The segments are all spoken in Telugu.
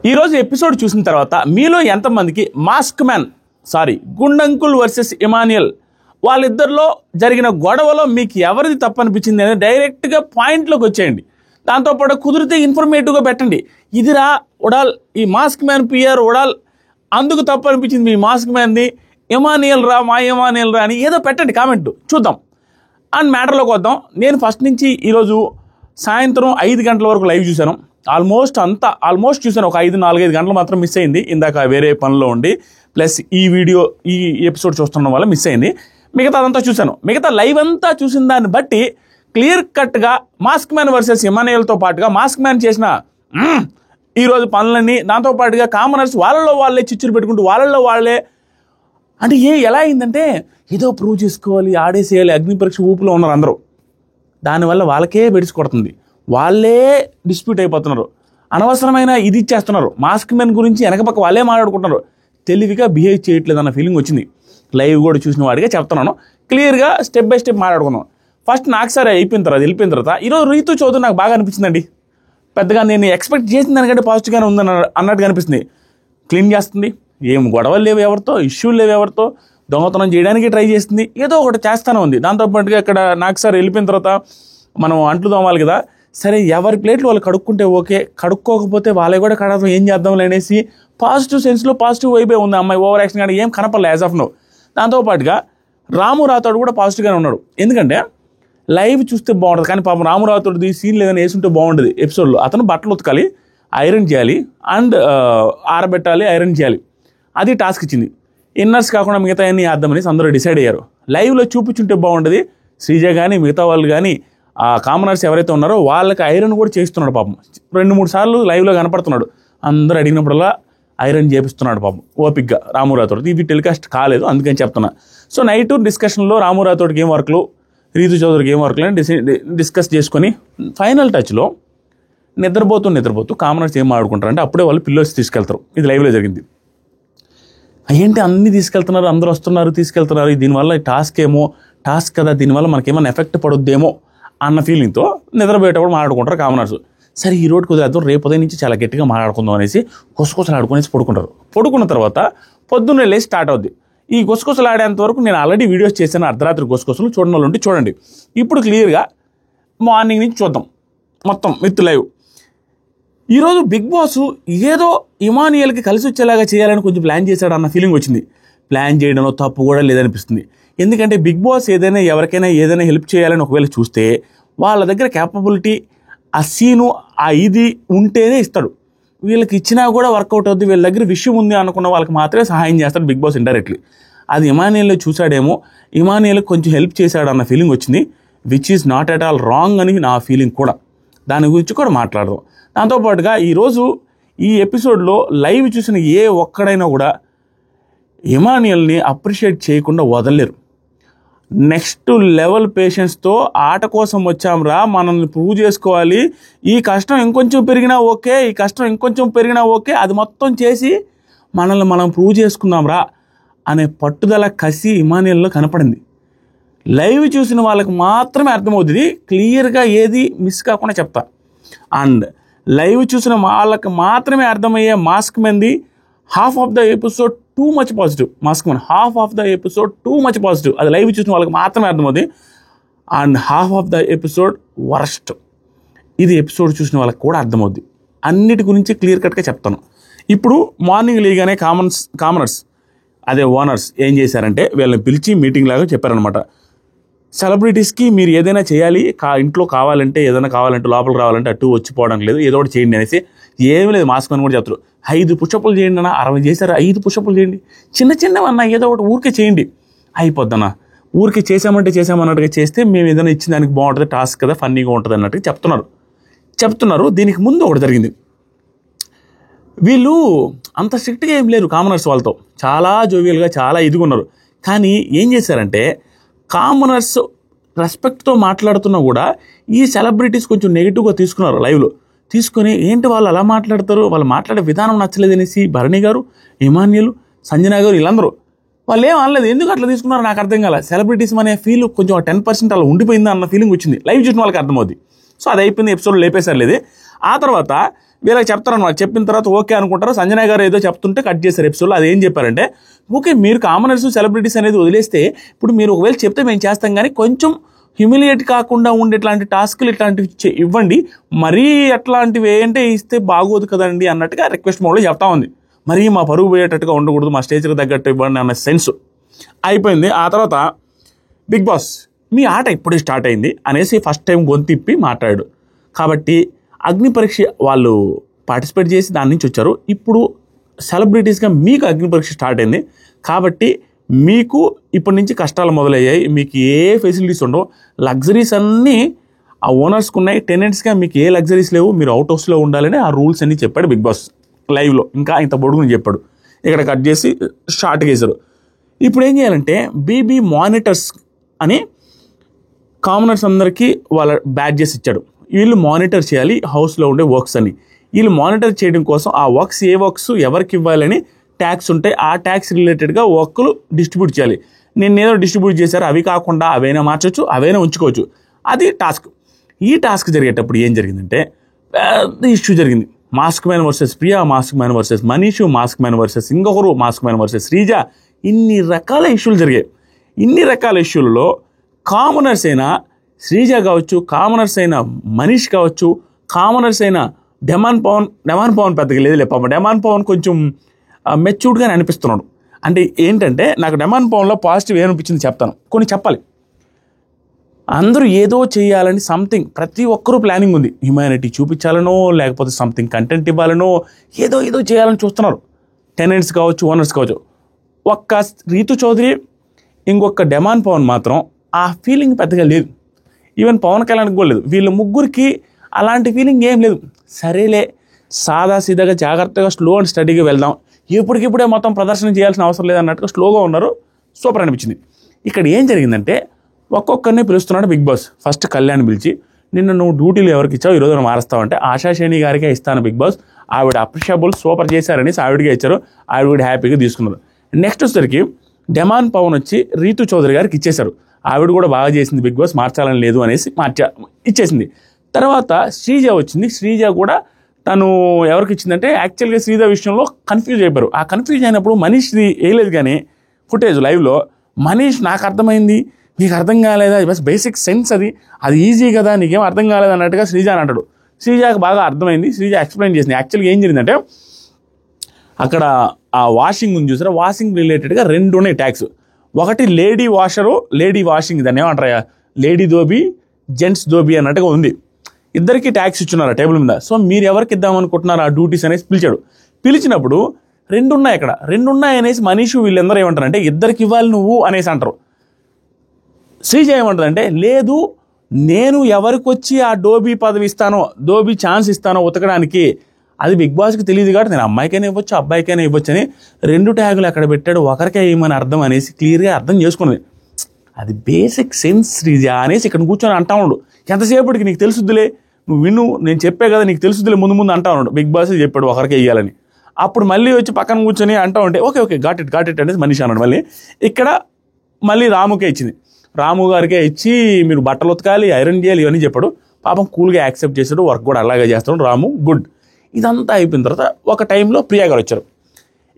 ఈరోజు ఎపిసోడ్ చూసిన తర్వాత మీలో ఎంతమందికి గుండంకుల్ వర్సెస్ ఇమాన్యుయల్ వాళ్ళిద్దరిలో జరిగిన గొడవలో మీకు ఎవరిది తప్పనిపించింది అనేది డైరెక్ట్గా పాయింట్లోకి వచ్చేయండి. దాంతోపాటు కుదిరితే ఇన్ఫర్మేటివ్గా పెట్టండి. ఇదిరా ఉడాల్, ఈ మాస్క్ మ్యాన్ పిఆర్ ఉడాల్ అందుకు తప్పనిపించింది మీ మాస్క్ మ్యాన్ది, ఇమాన్యుయల్ రా మా ఇమాన్యుయల్ రా అని ఏదో పెట్టండి కామెంట్ చూద్దాం. అండ్ మ్యాటర్లోకి వద్దాం. నేను ఫస్ట్ నుంచి ఈరోజు సాయంత్రం 5 గంటల వరకు లైవ్ చూశాను. ఆల్మోస్ట్ చూశాను. ఒక 4-5 గంటలు మాత్రం మిస్ అయింది. ఇందాక వేరే పనిలో ఉండి ప్లస్ ఈ ఎపిసోడ్ చూస్తున్న వల్ల మిస్ అయింది. మిగతా అదంతా చూశాను. మిగతా లైవ్ అంతా చూసిన దాన్ని బట్టి క్లియర్ కట్గా మాస్క్ మ్యాన్ వర్సెస్ ఇమాన్యుయల్తో పాటుగా మాస్క్ మ్యాన్ చేసిన ఈరోజు పనులన్నీ, దాంతోపాటుగా కామనర్స్ వాళ్ళలో వాళ్ళే చిచ్చులు పెట్టుకుంటూ వాళ్ళలో వాళ్ళే అంటే ఎలా అయిందంటే ఏదో ప్రూవ్ చేసుకోవాలి, ఆడేసేయాలి, అగ్ని పరీక్ష ఊపులో ఉన్నారు అందరూ. దానివల్ల వాళ్ళకే బెడిసి కొడుతుంది. వాళ్ళే డిస్ప్యూట్ అయిపోతున్నారు. అనవసరమైన ఇది ఇచ్చేస్తున్నారు. మాస్క్ మ్యాన్ గురించి వెనకపక్క వాళ్ళే మాట్లాడుకుంటున్నారు. తెలివిగా బిహేవ్ చేయట్లేదు అన్న ఫీలింగ్ వచ్చింది. లైవ్ కూడా చూసిన వాడిగా చెప్తున్నాను. క్లియర్గా స్టెప్ బై స్టెప్ మాట్లాడుకున్నాం. ఫస్ట్ నాకు సరే వెళ్ళిపోయిన తర్వాత ఈరోజు రీతు చౌదరి నాకు బాగా అనిపించిందండి. పెద్దగా నేను ఎక్స్పెక్ట్ చేసిన దానికంటే పాజిటివ్గానే ఉందని అన్నట్టుగా అనిపిస్తుంది. క్లీన్ చేస్తుంది, ఏం గొడవలు లేవు ఎవరితో, ఇష్యూలు లేవు ఎవరితో, దొంగతనం చేయడానికి ట్రై చేస్తుంది, ఏదో ఒకటి చేస్తూనే ఉంది. దాంతోపాటుగా ఇక్కడ నాకు సార్ వెళ్ళిపోయిన తర్వాత మనం అంట్లు తోమాలి కదా, సరే ఎవరి ప్లేట్లు వాళ్ళు కడుక్కుంటే ఓకే, కడుక్కోకపోతే వాళ్ళే కూడా కడతాం, ఏం చేద్దాం అనేసి పాజిటివ్ సెన్స్లో పాజిటివ్ వైపే ఉంది. అమ్మాయి ఓవర్ యాక్షన్ కానీ ఏం కనపడలే యాజ్ ఆఫ్ నో. దాంతోపాటుగా రాము రాథోడ్ కూడా పాజిటివ్గానే ఉన్నాడు. ఎందుకంటే లైవ్ చూస్తే బాగుంటుంది, కానీ పాపం రాము రాథోడ్ది సీన్ లేదని వేసుంటే బాగుంటుంది ఎపిసోడ్లో. అతను బట్టలు ఉతకాలి, ఐరన్ చేయాలి అండ్ ఆరబెట్టాలి, ఐరన్ చేయాలి. అది టాస్క్ ఇచ్చింది. ఇన్నర్స్ కాకుండా మిగతా అన్నీ వేద్దామనేసి అందరూ డిసైడ్ అయ్యారు. లైవ్లో చూపించుంటే బాగుంటుంది. శ్రీజ కానీ మిగతా వాళ్ళు కానీ ఆ కామనర్స్ ఎవరైతే ఉన్నారో వాళ్ళకి ఐరన్ కూడా చేస్తున్నాడు పాపం. 2-3 సార్లు లైవ్లో కనపడుతున్నాడు. అందరూ అడిగినప్పుడల్లా ఐరన్ చేపిస్తున్నాడు పాపం ఓపిక్గా రాము రాథోడ్. ఇది టెలికాస్ట్ కాలేదు అందుకని చెప్తున్నా. సో నైట్ డిస్కషన్లో రాము రాథోడ్కి ఏం వర్క్లు, రీతు చౌదరికి ఏం వర్క్లు అని డిస్కస్ చేసుకొని ఫైనల్ టచ్లో నిద్రపోతూ కామనర్స్ ఏం ఆడుకుంటారంటే అప్పుడే వాళ్ళు పిల్లోస్ తీసుకెళ్తారు. ఇది లైవ్లో జరిగింది. ఏంటి అన్నీ తీసుకెళ్తున్నారు, అందరూ వస్తున్నారు తీసుకెళ్తున్నారు, దీనివల్ల టాస్క్ కదా, దీనివల్ల మనకేమైనా ఎఫెక్ట్ పడుద్దేమో అన్న ఫీలింగ్తో నిద్రపోయేటప్పుడు మాట్లాడుకుంటారు కామనర్స్. సరే ఈ రోడ్డు కుదిరేద్దాం, రేపు ఉదయం నుంచి చాలా గట్టిగా మాట్లాడుకుందాం అనేసి గుసగుసలు ఆడుకునేసి పడుకుంటారు. పడుకున్న తర్వాత పొద్దున్నే లేచి స్టార్ట్ అవుద్ది. ఈ గుసగుసలు ఆడేంత వరకు నేను ఆల్రెడీ వీడియోస్ చేశాను, అర్ధరాత్రి గుసగుసలు చూడని వాళ్ళు ఉంటే చూడండి. ఇప్పుడు క్లియర్గా మార్నింగ్ నుంచి చూద్దాం మొత్తం విత్ లైవ్. ఈరోజు బిగ్ బాస్ ఏదో ఇమాన్యుయల్కి కలిసి వచ్చేలాగా చేయాలని కొంచెం ప్లాన్ చేశాడు అన్న ఫీలింగ్ వచ్చింది. ప్లాన్ చేయడంలో తప్పు కూడా లేదనిపిస్తుంది. ఎందుకంటే బిగ్ బాస్ ఎవరికైనా ఏదైనా హెల్ప్ చేయాలని ఒకవేళ చూస్తే వాళ్ళ దగ్గర క్యాపబిలిటీ, ఆ సీను, ఆ ఇది ఉంటేనే ఇస్తాడు. వీళ్ళకి ఇచ్చినా కూడా వర్కౌట్ అవుతుంది, వీళ్ళ దగ్గర విషయం ఉంది అనుకున్న వాళ్ళకి మాత్రమే సహాయం చేస్తాడు బిగ్ బాస్ ఇండైరెక్ట్లీ. అది ఇమాన్యుయల్లో చూసాడేమో, ఇమాన్యుయల్కి కొంచెం హెల్ప్ చేశాడు అన్న ఫీలింగ్ వచ్చింది. Which is not at all wrong అని నా ఫీలింగ్ కూడా. దాని గురించి కూడా మాట్లాడదాం. దాంతోపాటుగా ఈరోజు ఈ ఎపిసోడ్లో లైవ్ చూసిన ఏ ఒక్కడైనా కూడా ఇమాన్యుయల్ని అప్రిషియేట్ చేయకుండా వదలలేరు. నెక్స్ట్ లెవెల్ పేషెన్స్తో ఆట కోసం వచ్చాంరా, మనల్ని ప్రూవ్ చేసుకోవాలి, ఈ కష్టం ఇంకొంచెం పెరిగినా ఓకే, అది మొత్తం చేసి మనల్ని మనం ప్రూవ్ చేసుకుందాంరా అనే పట్టుదల, కసి ఇమాన్యుయల్లో కనపడింది. లైవ్ చూసిన వాళ్ళకి మాత్రమే అర్థమవుతుంది. క్లియర్గా ఏది మిస్ కాకుండా చెప్తా. అండ్ లైవ్ చూసిన వాళ్ళకి మాత్రమే అర్థమయ్యే మాస్క్ మ్యాన్ది half of the episode too much positive. Mask man half of the episode too much positive. అది లైవ్ చూసిన వాళ్ళకి మాత్రమే అర్థమవుతుంది. And half of the episode worst. ఇది ఎపిసోడ్ చూసిన వాళ్ళకి కూడా అర్థమవుద్ది. అన్నిటి గురించి క్లియర్ కట్గా చెప్తాను. ఇప్పుడు మార్నింగ్ లేగానే కామనర్స్ అదే ఓనర్స్ ఏం చేశారంటే వీళ్ళని పిలిచి మీటింగ్ లాగా చెప్పారనమాట. సెలబ్రిటీస్కి మీరు ఏదైనా చేయాలి, ఇంట్లో ఏదైనా కావాలంటే లోపలికి రావాలంటే అటు వచ్చిపోవడం లేదు, ఏదో ఒకటి చేయండి అనేసి. ఏమీ లేదు, మాస్క్ అని కూడా చెప్తారు. 5 పుషప్లు చేయండి అన్న, 60 చేశారు, 5 పుషప్లు చేయండి, చిన్నవన్నా ఏదో ఒకటి ఊరికే చేయండి, అయిపోద్దన్నా. ఊరికే చేసామన్నట్టుగా చేస్తే మేము ఏదైనా ఇచ్చిన దానికి బాగుంటుంది, టాస్క్ కదా, ఫన్నీగా ఉంటుంది అన్నట్టుగా చెప్తున్నారు. దీనికి ముందు ఒకటి జరిగింది. వీళ్ళు అంత స్ట్రిక్ట్గా ఏం లేరు కామనర్స్ వాళ్ళతో, చాలా జోవియల్గా చాలా ఇదిగున్నారు. కానీ ఏం చేశారంటే కామనర్స్ రెస్పెక్ట్తో మాట్లాడుతున్నా కూడా ఈ సెలబ్రిటీస్ కొంచెం నెగిటివ్గా తీసుకున్నారు. లైవ్లో తీసుకొని ఏంటి వాళ్ళు అలా మాట్లాడతారు, వాళ్ళు మాట్లాడే విధానం నచ్చలేదనేసి భరణి గారు, ఇమాన్యుయల్, సంజన గారు వీళ్ళందరూ వాళ్ళు ఏం అనలేదు. ఎందుకు అట్లా తీసుకున్నారో నాకు అర్థం కాలే. సెలబ్రిటీస్ అనే ఫీల్ కొంచెం 10% అలా ఉండిపోయిందా అన్న ఫీలింగ్ వచ్చింది. లైవ్ చూసిన వాళ్ళకి అర్థమవుద్ది. సో అది అయిపోయింది, ఎపిసోడ్ లేపేసారు లేదు. ఆ తర్వాత వీళ్ళకి చెప్తారన్నమాట. చెప్పిన తర్వాత ఓకే అనుకుంటారు. సంజన గారు ఏదో చెప్తుంటే కట్ చేశారు ఎపిసోడ్లో. అదేం చెప్పారంటే, ఓకే మీరు కామనర్స్ సెలబ్రిటీస్ అనేది వదిలేస్తే ఇప్పుడు మీరు ఒకవేళ చెప్తే మేము చేస్తాం, కానీ కొంచెం హ్యూమిలియేట్ కాకుండా ఉండే ఇట్లాంటి టాస్క్లు ఇట్లాంటివి ఇవ్వండి, మరీ అట్లాంటివి ఏంటంటే ఇస్తే బాగోదు కదండి అన్నట్టుగా రిక్వెస్ట్ మోడ్లో చెప్తా ఉంది. మరీ మా పరుగు పోయేటట్టుగా ఉండకూడదు, మా స్టేజ్కి తగ్గట్టు ఇవ్వండి అన్న సెన్స్ అయిపోయింది. ఆ తర్వాత బిగ్ బాస్ మీ ఆట ఇప్పుడే స్టార్ట్ అయింది అనేసి ఫస్ట్ టైం గొంతిప్పి మాట్లాడాడు. కాబట్టి అగ్ని పరీక్ష వాళ్ళు పార్టిసిపేట్ చేసి దాని నుంచి వచ్చారు. ఇప్పుడు సెలబ్రిటీస్గా మీకు అగ్ని పరీక్ష స్టార్ట్ అయింది. కాబట్టి మీకు ఇప్పటి నుంచి కష్టాలు మొదలయ్యాయి. మీకు ఏ ఫెసిలిటీస్ ఉండవు, లగ్జరీస్ అన్నీ ఆ ఓనర్స్కి ఉన్నాయి. టెనెంట్స్గా మీకు ఏ లగ్జరీస్ లేవు, మీరు అవుట్ హౌస్లో ఉండాలని ఆ రూల్స్ అన్నీ చెప్పాడు బిగ్ బాస్ లైవ్లో. ఇంకా ఇంత పొడుగుని చెప్పాడు. ఇక్కడ కట్ చేసి షార్ట్గా వేశారు. ఇప్పుడు ఏం చేయాలంటే బీబీ మానిటర్స్ అని కామనర్స్ అందరికీ వాళ్ళ బ్యాడ్జెస్ ఇచ్చాడు. వీళ్ళు మానిటర్ చేయాలి హౌస్లో ఉండే వర్క్స్ అని. వీళ్ళు మానిటర్ చేయడం కోసం ఆ వర్క్స్ ఏ వర్క్స్ ఎవరికి ఇవ్వాలని ట్యాక్స్ ఉంటాయి, ఆ ట్యాక్స్ రిలేటెడ్గా వర్క్లు డిస్ట్రిబ్యూట్ చేయాలి. నేను ఏదో డిస్ట్రిబ్యూట్ చేశారు, అవి కాకుండా అవైనా మార్చవచ్చు, అవైనా ఉంచుకోవచ్చు. అది టాస్క్. ఈ టాస్క్ జరిగేటప్పుడు ఏం జరిగిందంటే పెద్ద ఇష్యూ జరిగింది. Mask man versus Priya, mask man versus Manish, mask man versus ఇంకొకరు, మాస్క్ మ్యాన్ వర్సెస్ శ్రీజ. ఇన్ని రకాల ఇష్యూలు జరిగాయి. ఇన్ని రకాల ఇష్యూలలో కామనర్స్ అయినా శ్రీజ కావచ్చు, కామనర్స్ అయినా మనీష్ కావచ్చు, కామనర్స్ అయినా డెమాన్ పవన్ పెద్దగా లేదు పాపం. డెమాన్ పవన్ కొంచెం మెచ్యూర్డ్గానే అనిపిస్తున్నాడు. అంటే ఏంటంటే నాకు డెమాన్ పవన్లో పాజిటివ్ ఏమనిపించింది చెప్తాను, కొన్ని చెప్పాలి. అందరూ ఏదో చేయాలని సంథింగ్, ప్రతి ఒక్కరూ ప్లానింగ్ ఉంది. హ్యుమానిటీ చూపించాలనో లేకపోతే సంథింగ్ కంటెంట్ ఇవ్వాలనో ఏదో చేయాలని చూస్తున్నారు. టెనెంట్స్ కావచ్చు, ఓనర్స్ కావచ్చు. ఒక్క రీతు చౌదరి ఇంకొక డెమాన్ పవన్ మాత్రం ఆ ఫీలింగ్ పెద్దగా లేదు. ఈవెన్ పవన్ కళ్యాణ్కి కూడా లేదు. వీళ్ళ ముగ్గురికి అలాంటి ఫీలింగ్ ఏం లేదు. సరేలే సాదా సీదాగా జాగ్రత్తగా స్లో అండ్ స్టడీగా వెళ్దాం, ఎప్పటికిప్పుడే మొత్తం ప్రదర్శన చేయాల్సిన అవసరం లేదన్నట్టుగా స్లోగా ఉన్నారు. సూపర్ అనిపించింది. ఇక్కడ ఏం జరిగిందంటే ఒక్కొక్కరిని పిలుస్తున్నాడు బిగ్ బాస్. ఫస్ట్ కళ్యాణ్ పిలిచి, నిన్న నువ్వు డ్యూటీలు ఎవరికి ఇచ్చావు, ఈరోజు నువ్వు మారుస్తావంటే ఆశాశేణి గారికే ఇస్తాను బిగ్ బాస్, ఆవిడ అప్రిషియబుల్ సూపర్ చేశారని ఆవిడకే ఇచ్చారు. ఆవిడ కూడా హ్యాపీగా తీసుకున్నారు. నెక్స్ట్ వచ్చేసరికి డెమాన్ పవన్ వచ్చి రీతు చౌదరి గారికి ఇచ్చేశారు. ఆవిడ కూడా బాగా చేసింది, బిగ్ బాస్ మార్చాలని లేదు అనేసి ఇచ్చేసింది. తర్వాత శ్రీజ వచ్చింది. శ్రీజ కూడా తను ఎవరికి ఇచ్చిందంటే యాక్చువల్గా శ్రీజ విషయంలో కన్ఫ్యూజ్ అయిపోయారు. ఆ కన్ఫ్యూజ్ అయినప్పుడు మనీష్ వేయలేదు, కానీ ఫుటేజ్ లైవ్లో మనీష్ నాకు అర్థమైంది, నీకు అర్థం కాలేదా, బస్ బేసిక్ సెన్స్ అది ఈజీ కదా, నీకేం అర్థం కాలేదు అన్నట్టుగా శ్రీజ అని అంటాడు. శ్రీజాకి బాగా అర్థమైంది. శ్రీజ ఎక్స్ప్లెయిన్ చేసింది. యాక్చువల్గా ఏం జరిగిందంటే అక్కడ ఆ వాషింగ్ ఉంది చూసారా, వాషింగ్ రిలేటెడ్గా రెండు ఉన్నాయి ట్యాక్స్. ఒకటి లేడీ వాషరు, లేడీ వాషింగ్, దాన్ని ఏమంటారా, లేడీ దోబీ, జెంట్స్ దోబీ అన్నట్టుగా ఉంది. ఇద్దరికి ట్యాక్స్ ఇచ్చున్నారు టేబుల్ మీద. సో మీరు ఎవరికి ఇద్దామనుకుంటున్నారు ఆ డ్యూటీస్ అనేసి పిలిచాడు. పిలిచినప్పుడు రెండు ఉన్నాయి, అక్కడ రెండు ఉన్నాయి అనేసి మనీషు వీళ్ళందరూ ఏమంటారు అంటే ఇద్దరికి ఇవ్వాలి నువ్వు అనేసి అంటారు. శ్రీజ ఏమంటుందంటే లేదు, నేను ఎవరికి వచ్చి ఆ డోబీ పదవి ఇస్తానో, డోబీ ఛాన్స్ ఇస్తానో ఉతకడానికి, అది బిగ్ బాస్కి తెలియదు కాబట్టి నేను అమ్మాయికైనా ఇవ్వచ్చు, అబ్బాయికైనా ఇవ్వచ్చు అని రెండు ట్యాగులు అక్కడ పెట్టాడు. ఒకరికే ఇవ్వమని అర్థం అనేసి క్లియర్గా అర్థం చేసుకున్నది. అది బేసిక్ సెన్స్ శ్రీజ అనేసి ఇక్కడ కూర్చొని అంటా ఉండు. ఎంతసేపటికి నీకు తెలుసుద్దులే, నువ్వు విను, నేను చెప్పే కదా నీకు తెలుసుద్దులే ముందు అంటా ఉన్నాడు. బిగ్ బాస్ చెప్పాడు ఒకరికే ఇవ్వాలని. అప్పుడు మళ్ళీ వచ్చి పక్కన కూర్చొని అంటా ఉంటే ఓకే గాట్ ఇట్ అనేసి మనిషి అన్నాడు. మళ్ళీ ఇక్కడ మళ్ళీ రాముకే ఇచ్చింది. రాము గారికే ఇచ్చి మీరు బట్టలు ఉతకాలి, ఐరన్ చేయాలి ఇవన్నీ చెప్పాడు. పాపం కూల్గా యాక్సెప్ట్ చేశాడు. వర్క్ కూడా అలాగే చేస్తాడు రాము, గుడ్. ఇదంతా అయిపోయిన తర్వాత ఒక టైంలో ప్రియా గారు వచ్చారు.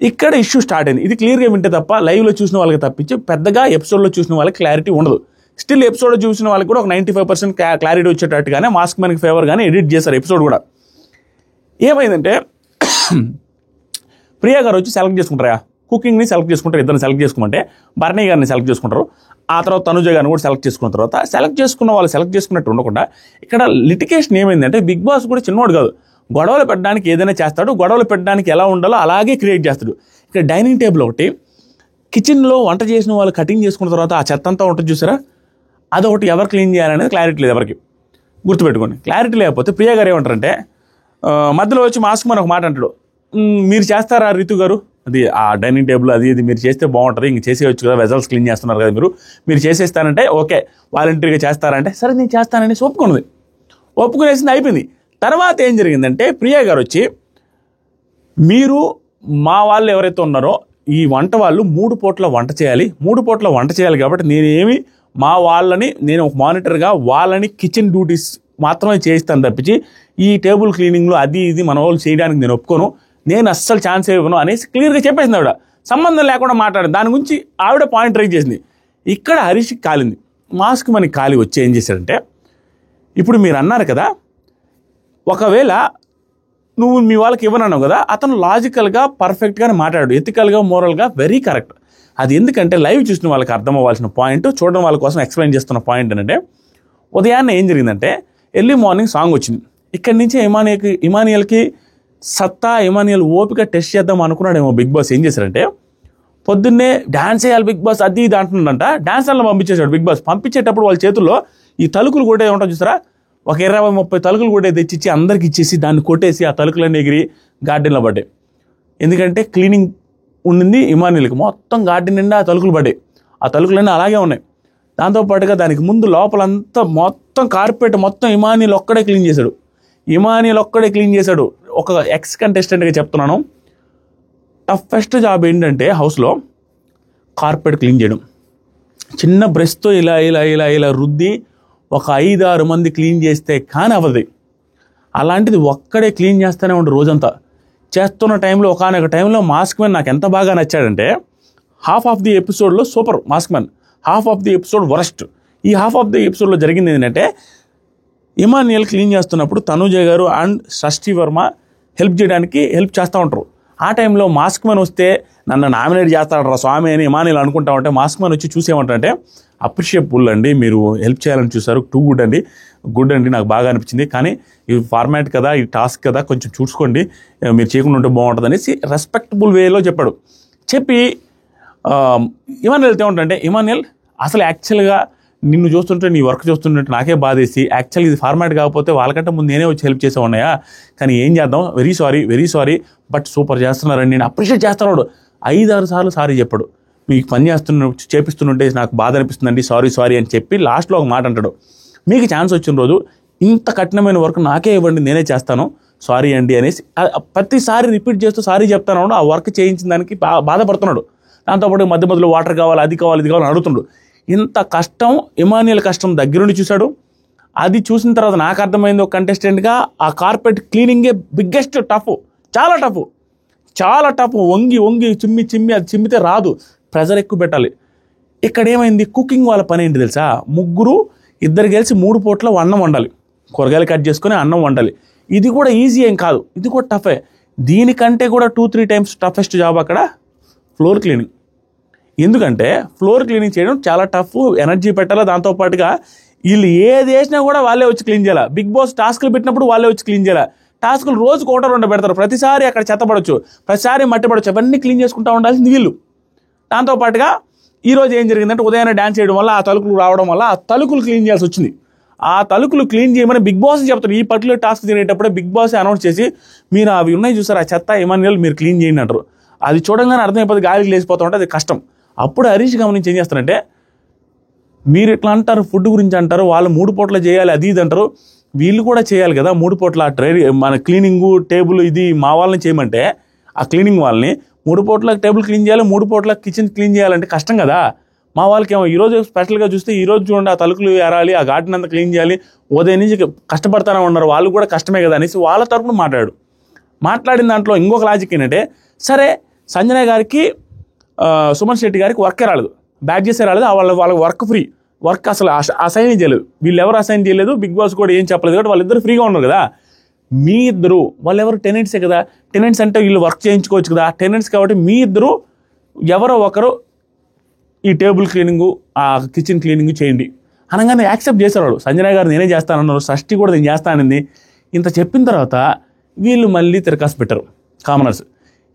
ఇక్కడ ఇష్యూ స్టార్ట్ అయింది. ఇది క్లియర్గా వింటే తప్ప లైవ్లో చూసిన వాళ్ళకి తప్పించి పెద్దగా ఎపిసోడ్లో చూసిన వాళ్ళకి క్లారిటీ ఉండదు. స్టిల్ ఎపిసోడ్లో చూసిన వాళ్ళకి కూడా ఒక 95% క్లారిటీ వచ్చేటట్టుగానే మాస్క్ మ్యాన్కి ఫేవర్గానే ఎడిట్ చేశారు ఎపిసోడ్ కూడా. ఏమైందంటే ప్రియా గారు వచ్చి సెలెక్ట్ చేసుకుంటారా, కుకింగ్ని సెలెక్ట్ చేసుకుంటారు, ఇద్దరిని సెలెక్ట్ చేసుకోమంటే భరణి గారిని సెలెక్ట్ చేసుకుంటారు. ఆ తర్వాత తనుజ గారిని కూడా సెలెక్ట్ చేసుకున్న తర్వాత సెలెక్ట్ చేసుకున్న వాళ్ళు సెలెక్ట్ చేసుకున్నట్టు ఉండకుండా ఇక్కడ లిటికేషన్ ఏమైందంటే బిగ్ బాస్ కూడా చిన్నవాడు కాదు, గొడవలు పెట్టడానికి ఏదైనా చేస్తాడు, గొడవలు పెట్టడానికి ఎలా ఉండాలో అలాగే క్రియేట్ చేస్తాడు. ఇక్కడ డైనింగ్ టేబుల్ ఒకటి, కిచెన్లో వంట చేసిన వాళ్ళు కటింగ్ చేసుకున్న తర్వాత ఆ చెత్త అంతా ఉంటుంది చూసారా, అదొకటి ఎవరు క్లీన్ చేయాలనేది క్లారిటీ లేదు ఎవరికి. గుర్తుపెట్టుకోండి, క్లారిటీ లేకపోతే ప్రియా గారు ఏమంటారంటే మధ్యలో వచ్చి మాస్క్ మన ఒక మాట అంటాడు, మీరు చేస్తారా రితు గారు, అది ఆ డైనింగ్ టేబుల్ అది ఇది మీరు చేస్తే బాగుంటుంది, ఇంక చేసేయచ్చు కదా, వెజల్స్ క్లీన్ చేస్తున్నారు కదా మీరు చేసేస్తానంటే ఓకే, వాలంటీర్గా చేస్తారంటే సరే నేను చేస్తానని ఒప్పుకునేసింది, అయిపోయింది. తర్వాత ఏం జరిగిందంటే ప్రియా గారు వచ్చి మీరు మా వాళ్ళు ఎవరైతే ఉన్నారో ఈ వంట వాళ్ళు 3 పూట్ల వంట చేయాలి, 3 పూట్ల వంట చేయాలి కాబట్టి నేను ఒక మానిటర్గా వాళ్ళని కిచెన్ డ్యూటీస్ మాత్రమే చేయిస్తాను తప్పించి ఈ టేబుల్ క్లీనింగ్లో అది ఇది మన వాళ్ళు చేయడానికి నేను ఒప్పుకోను, నేను అస్సలు ఛాన్స్ ఇవ్వను అనేసి క్లియర్గా చెప్పేసింది ఆవిడ. సంబంధం లేకుండా మాట్లాడింది. దాని గురించి ఆవిడ పాయింట్ రైజ్ చేసింది. ఇక్కడ హరీష్కి కాలింది. మాస్క్ మనకి కాలి వచ్చి ఏం చేశాడంటే, ఇప్పుడు మీరు అన్నారు కదా, ఒకవేళ నువ్వు మీ వాళ్ళకి ఇవ్వనన్నావు కదా, అతను లాజికల్గా పర్ఫెక్ట్గానే మాట్లాడు, ఎథికల్గా మోరల్గా వెరీ కరెక్ట్. అది ఎందుకంటే లైవ్ చూసిన వాళ్ళకి అర్థం అవ్వాల్సిన పాయింట్, చూడడం వాళ్ళ కోసం ఎక్స్ప్లెయిన్ చేస్తున్న పాయింట్ ఏంటంటే, ఉదయాన్నే ఏం జరిగిందంటే ఎర్లీ మార్నింగ్ సాంగ్ వచ్చింది. ఇక్కడి నుంచి ఇమానియల్కి సత్తా, ఇమానియల్ ఓపిక టెస్ట్ చేద్దాం అనుకున్నాడేమో బిగ్ బాస్. ఏం చేశారంటే పొద్దున్నే డాన్స్ వేయాలి బిగ్ బాస్ అది ఇది అంటున్నాడంట. డాన్స్ అలా పంపించేశాడు బిగ్ బాస్. పంపించేటప్పుడు వాళ్ళ చేతుల్లో ఈ తలుకులు కొట్టేది ఉంటుంది చూసారా, ఒక 20-30 తలుకులు కొట్టే తెచ్చిచ్చి అందరికి ఇచ్చేసి దాన్ని కొట్టేసి ఆ తలుకులన్నీ ఎగిరి గార్డెన్లో పడ్డాయి. ఎందుకంటే క్లీనింగ్ ఉండింది ఇమానియల్కి, మొత్తం గార్డెన్ నిండా ఆ తలుకులు పడ్డాయి. ఆ తలుకులన్నీ అలాగే ఉన్నాయి. దాంతోపాటుగా దానికి ముందు లోపలంతా మొత్తం కార్పెట్ మొత్తం ఇమానియల్ ఒక్కడే క్లీన్ చేశాడు. ఒక ఎక్స్ కంటెస్టెంట్గా చెప్తున్నాను, టఫెస్ట్ జాబ్ ఏంటంటే హౌస్లో కార్పెట్ క్లీన్ చేయడం. చిన్న బ్రష్తో ఇలా ఇలా ఇలా ఇలా రుద్ది ఒక 5-6 మంది క్లీన్ చేస్తే కానీ అవ్వదు. అలాంటిది ఒక్కడే క్లీన్ చేస్తూనే ఉంటాడు రోజంతా. చేస్తున్న టైంలో ఒకనొక టైంలో మాస్క్ మ్యాన్ నాకు ఎంత బాగా నచ్చాడంటే, హాఫ్ ఆఫ్ ది ఎపిసోడ్లో super mask man, half of the episode worst. ఈ హాఫ్ ఆఫ్ ది ఎపిసోడ్లో జరిగింది ఏంటంటే, ఇమానియల్ క్లీన్ చేస్తున్నప్పుడు తనుజ గారు అండ్ షష్ఠి వర్మ హెల్ప్ చేస్తూ ఉంటారు. ఆ టైంలో మాస్క్ మ్యాన్ వస్తే నన్ను నామినేట్ చేస్తాడు రా స్వామి అని ఇమానియల్ అనుకుంటా ఉంటే, మాస్క్ మ్యాన్ వచ్చి చూసేమంటారంటే, అప్రిషియబుల్ అండి, మీరు హెల్ప్ చేయాలని చూసారు, టూ గుడ్ అండి, నాకు బాగా అనిపించింది, కానీ ఇది ఫార్మాట్ కదా, ఈ టాస్క్ కదా, కొంచెం చూసుకోండి, మీరు చేయకుండా ఉంటే బాగుంటుంది అనేసి రెస్పెక్టబుల్ వేలో చెప్పాడు. చెప్పి ఇమానియల్ వెళ్తే ఉంటే, ఇమానియల్ అసలు యాక్చువల్గా నిన్ను చూస్తుంటే, నీ వర్క్ చూస్తుంటే నాకే బాధేసి, యాక్చువల్గా ఇది ఫార్మాట్ కాకపోతే వాళ్ళకంటే ముందు నేనే వచ్చి హెల్ప్ చేసే ఉన్నాయా, కానీ ఏం చేద్దాం, వెరీ సారీ బట్ సూపర్ చేస్తున్నారని నేను అప్రిషియేట్ చేస్తున్నాడు. 5-6 సార్లు సారీ చెప్పాడు. మీకు పని చేపిస్తుంటే నాకు బాధ అనిపిస్తుందండి, సారీ అని చెప్పి లాస్ట్లో ఒక మాట అంటాడు, మీకు ఛాన్స్ వచ్చిన రోజు ఇంత కఠినమైన వర్క్ నాకే ఇవ్వండి, నేనే చేస్తాను, సారీ అండి అనేసి ప్రతిసారి రిపీట్ చేస్తూ సారీ చెప్తాను. ఆ వర్క్ చేయించిన దానికి బాధపడుతున్నాడు. దాంతోపాటు మధ్యలో వాటర్ కావాలి, అది కావాలి, ఇది కావాలని అడుగుతుండు. ఇంత కష్టం ఇమానియల్ కష్టం దగ్గరుండి చూశాడు. అది చూసిన తర్వాత నాకు అర్థమైంది ఒక కంటెస్టెంట్గా, ఆ కార్పెట్ క్లీనింగే బిగ్గెస్ట్ టఫ్, చాలా టఫ్. వంగి చిమ్మి అది చిమ్మితే రాదు, ప్రెజర్ ఎక్కువ పెట్టాలి. ఇక్కడ ఏమైంది, కుకింగ్ వాళ్ళ పని ఏంటి తెలుసా, ఇద్దరు కలిసి 3 పూట్ల అన్నం వండాలి, కూరగాయలు కట్ చేసుకొని అన్నం వండాలి. ఇది కూడా ఈజీ ఏం కాదు, ఇది కూడా టఫే. దీనికంటే కూడా 2-3 టైమ్స్ టఫెస్ట్ జాబ్ అక్కడ ఫ్లోర్ క్లీనింగ్. ఎందుకంటే ఫ్లోర్ క్లీనింగ్ చేయడం చాలా టఫ్, ఎనర్జీ పెట్టాలి. దాంతోపాటుగా వీళ్ళు ఏది వేసినా కూడా వాళ్ళే వచ్చి క్లీన్ చేయాలి. బిగ్ బాస్ టాస్క్లు పెట్టినప్పుడు వాళ్ళే వచ్చి క్లీన్ చేయాలి. టాస్కులు రోజుకు 1-2 పెడతారు, ప్రతిసారి అక్కడ చెత్త పడవచ్చు, ప్రతిసారి మట్టి పడవచ్చు, అవన్నీ క్లీన్ చేసుకుంటూ ఉండాల్సింది వీళ్ళు. దాంతోపాటుగా ఈరోజు ఏం జరిగిందంటే, ఉదయాన్నే డ్యాన్స్ చేయడం వల్ల ఆ తలుకులు రావడం వల్ల ఆ తలుకులు క్లీన్ చేయాల్సి వచ్చింది. ఆ తలుకులు క్లీన్ చేయమని బిగ్ బాస్ చెప్తారు. ఈ పర్టికులర్ టాస్క్ తినేటప్పుడే బిగ్ బాస్ అనౌన్స్ చేసి, మీరు అవి ఉన్నాయి చూసారు, ఆ చెత్త ఇమానియల్ మీరు క్లీన్ చేయండి అంటారు. అది చూడంగానే అర్థమైపోతుంది, గాలికి లేచిపోతూ ఉంటే అది కష్టం. అప్పుడు హరీష్ గమనించి ఏం చేస్తారంటే, మీరు ఇట్లా అంటారు, ఫుడ్ గురించి అంటారు, వాళ్ళు 3 పూటలు చేయాలి అది ఇది అంటారు, వీళ్ళు కూడా చేయాలి కదా 3 పూటల మన క్లీనింగు టేబుల్ ఇది మా వాళ్ళని చేయమంటే, ఆ క్లీనింగ్ వాళ్ళని 3 పూటల టేబుల్ క్లీన్ చేయాలి, 3 పూటల కిచెన్ క్లీన్ చేయాలంటే కష్టం కదా. మా వాళ్ళకి ఏమో ఈరోజు స్పెషల్గా చూస్తే, ఈరోజు చూడండి ఆ తలుకులు ఏరాలి, ఆ గార్డెన్ అంతా క్లీన్ చేయాలి, ఉదయం నుంచి కష్టపడతానే ఉన్నారు, వాళ్ళు కూడా కష్టమే కదా అనేసి వాళ్ళ తరపున మాట్లాడిన దాంట్లో ఇంకొక లాజిక్ ఏంటంటే, సరే సంజన గారికి సుమన్ శెట్టి గారికి వర్కే రాలేదు, బ్యాడ్జెస్ రాలేదు, వాళ్ళకి వర్క్ ఫ్రీ, వర్క్ అసలు అసైన్ చేయలేదు, వీళ్ళు ఎవరు అసైన్ చేయలేదు, బిగ్ బాస్ కూడా ఏం చెప్పలేదు కాబట్టి వాళ్ళిద్దరు ఫ్రీగా ఉన్నారు కదా. మీ ఇద్దరు వాళ్ళు ఎవరు టెనెంట్సే కదా, టెనెంట్స్ అంటే వీళ్ళు వర్క్ చేయించుకోవచ్చు కదా, టెనెంట్స్ కాబట్టి మీ ఇద్దరు ఎవరో ఒకరు ఈ టేబుల్ క్లీనింగు ఆ కిచెన్ క్లీనింగ్ చేయండి అనగానే యాక్సెప్ట్ చేసేవాడు. సంజన గారు నేనే చేస్తానన్నారు, షష్ఠి కూడా నేను చేస్తానంది. ఇంత చెప్పిన తర్వాత వీళ్ళు మళ్ళీ తిరకాసు పెట్టారు కామనర్స్.